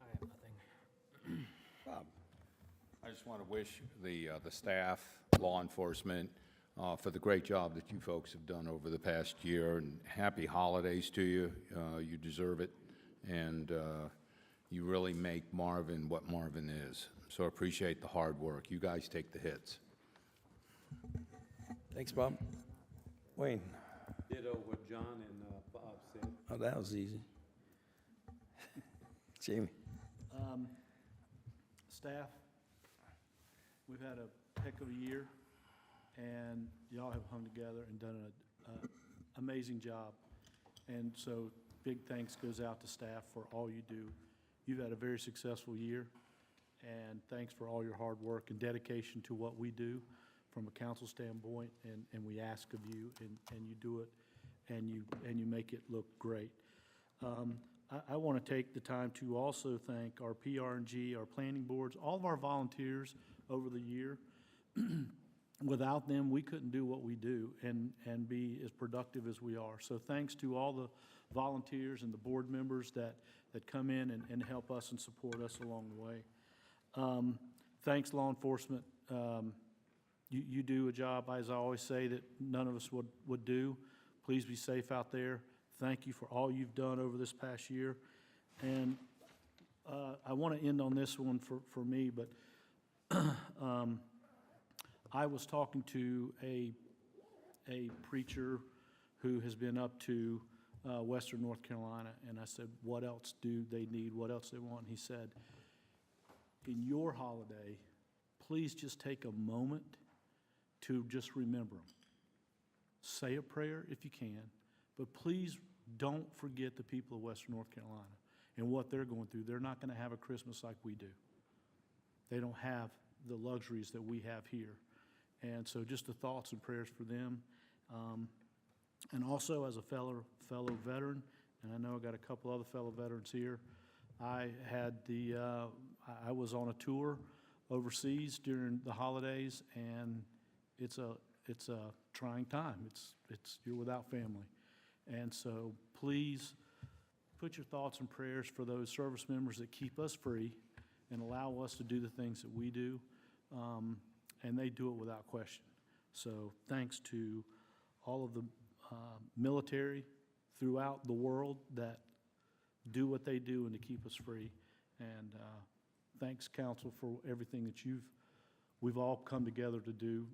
I have nothing. Bob? I just want to wish the staff, law enforcement, for the great job that you folks have done over the past year, and happy holidays to you. You deserve it, and you really make Marvin what Marvin is. So appreciate the hard work. You guys take the hits. Thanks, Bob. Wayne? Ditto what John and Bob said. Oh, that was easy. Jamie? Staff, we've had a heck of a year, and y'all have hung together and done an amazing job. And so big thanks goes out to staff for all you do. You've had a very successful year, and thanks for all your hard work and dedication to what we do from a council standpoint, and we ask of you, and you do it, and you make it look great. I want to take the time to also thank our PRG, our planning boards, all of our volunteers over the year. Without them, we couldn't do what we do and be as productive as we are. So thanks to all the volunteers and the board members that come in and help us and support us along the way. Thanks, law enforcement. You do a job, as I always say, that none of us would do. Please be safe out there. Thank you for all you've done over this past year. And I want to end on this one for me, but I was talking to a preacher who has been up to Western North Carolina, and I said, what else do they need? What else they want? And he said, in your holiday, please just take a moment to just remember them. Say a prayer if you can, but please don't forget the people of Western North Carolina and what they're going through. They're not going to have a Christmas like we do. They don't have the luxuries that we have here. And so just the thoughts and prayers for them. And also as a fellow veteran, and I know I got a couple other fellow veterans here, I was on a tour overseas during the holidays, and it's a trying time. You're without family. And so please put your thoughts and prayers for those service members that keep us free and allow us to do the things that we do. And they do it without question. So thanks to all of the military throughout the world that do what they do and to keep us free. And thanks, council, for everything that we've all come together to do.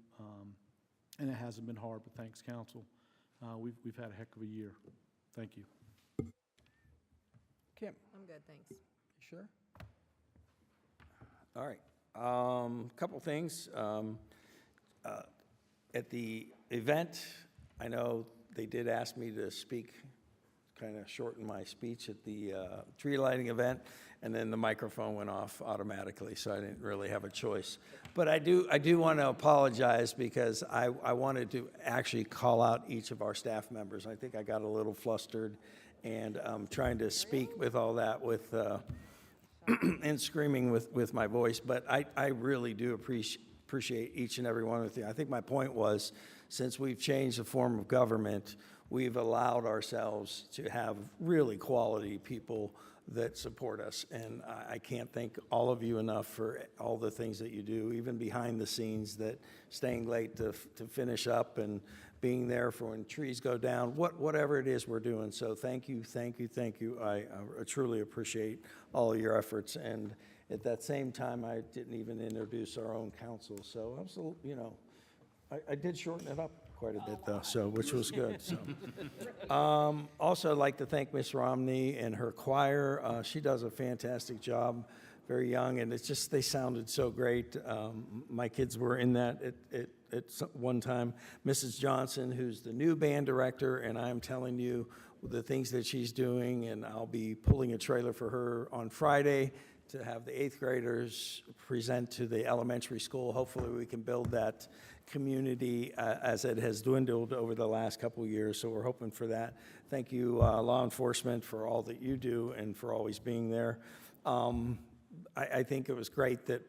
And it hasn't been hard, but thanks, council. we've had a heck of a year. Thank you. Kim, I'm good, thanks. you sure? All right. Couple things. At the event, I know they did ask me to speak, kind of shorten my speech at the tree lighting event, and then the microphone went off automatically, so I didn't really have a choice. But I do want to apologize because I wanted to actually call out each of our staff members. I think I got a little flustered and trying to speak with all that with and screaming with my voice, but I really do appreciate each and every one of you. I think my point was, since we've changed the form of government, we've allowed ourselves to have really quality people that support us. And I can't thank all of you enough for all the things that you do, even behind the scenes, that staying late to finish up and being there for when trees go down, whatever it is we're doing. So thank you, thank you, thank you. I truly appreciate all of your efforts. And at that same time, I didn't even introduce our own council. So I'm still, you know, I did shorten it up quite a bit though, so, which was good, so. Also, I'd like to thank Miss Romney and her choir. She does a fantastic job, very young, and it's just, they sounded so great. My kids were in that at one time. Mrs. Johnson, who's the new band director, and I'm telling you, the things that she's doing, and I'll be pulling a trailer for her on Friday to have the 8th graders present to the elementary school. Hopefully, we can build that community as it has dwindled over the last couple of years, so we're hoping for that. Thank you, law enforcement, for all that you do and for always being there. I think it was great that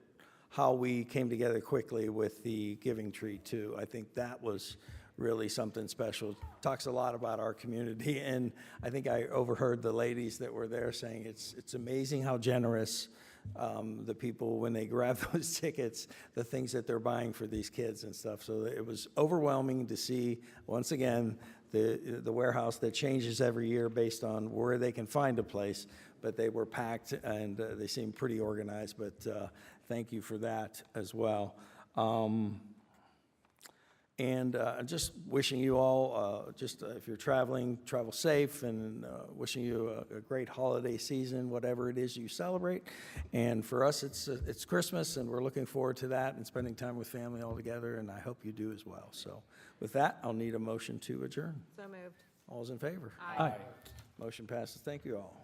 how we came together quickly with the Giving Tree, too. I think that was really something special. Talks a lot about our community, and I think I overheard the ladies that were there saying it's amazing how generous the people, when they grab those tickets, the things that they're buying for these kids and stuff. So it was overwhelming to see, once again, the warehouse that changes every year based on where they can find a place, but they were packed and they seemed pretty organized, but thank you for that as well. And just wishing you all, if you're traveling, travel safe, and wishing you a great holiday season, whatever it is you celebrate. And for us, it's Christmas, and we're looking forward to that and spending time with family all together, and I hope you do as well. So with that, I'll need a motion to adjourn. So moved. All's in favor? Aye. Motion passes. Thank you all.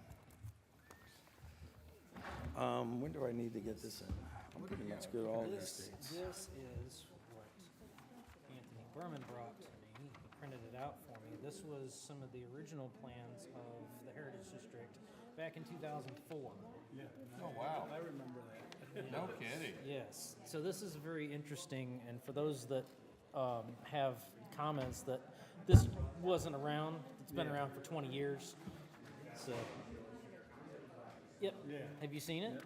When do I need to get this in? I'm pretty much good all these dates. This is what Anthony Berman brought to me. He printed it out for me. This was some of the original plans of the Heritage District back in 2004. Yeah. Oh, wow. I remember that. No kidding. Yes. So this is very interesting, and for those that have comments that this wasn't around, it's been around for 20 years. So, yep. Yeah. Have you seen it?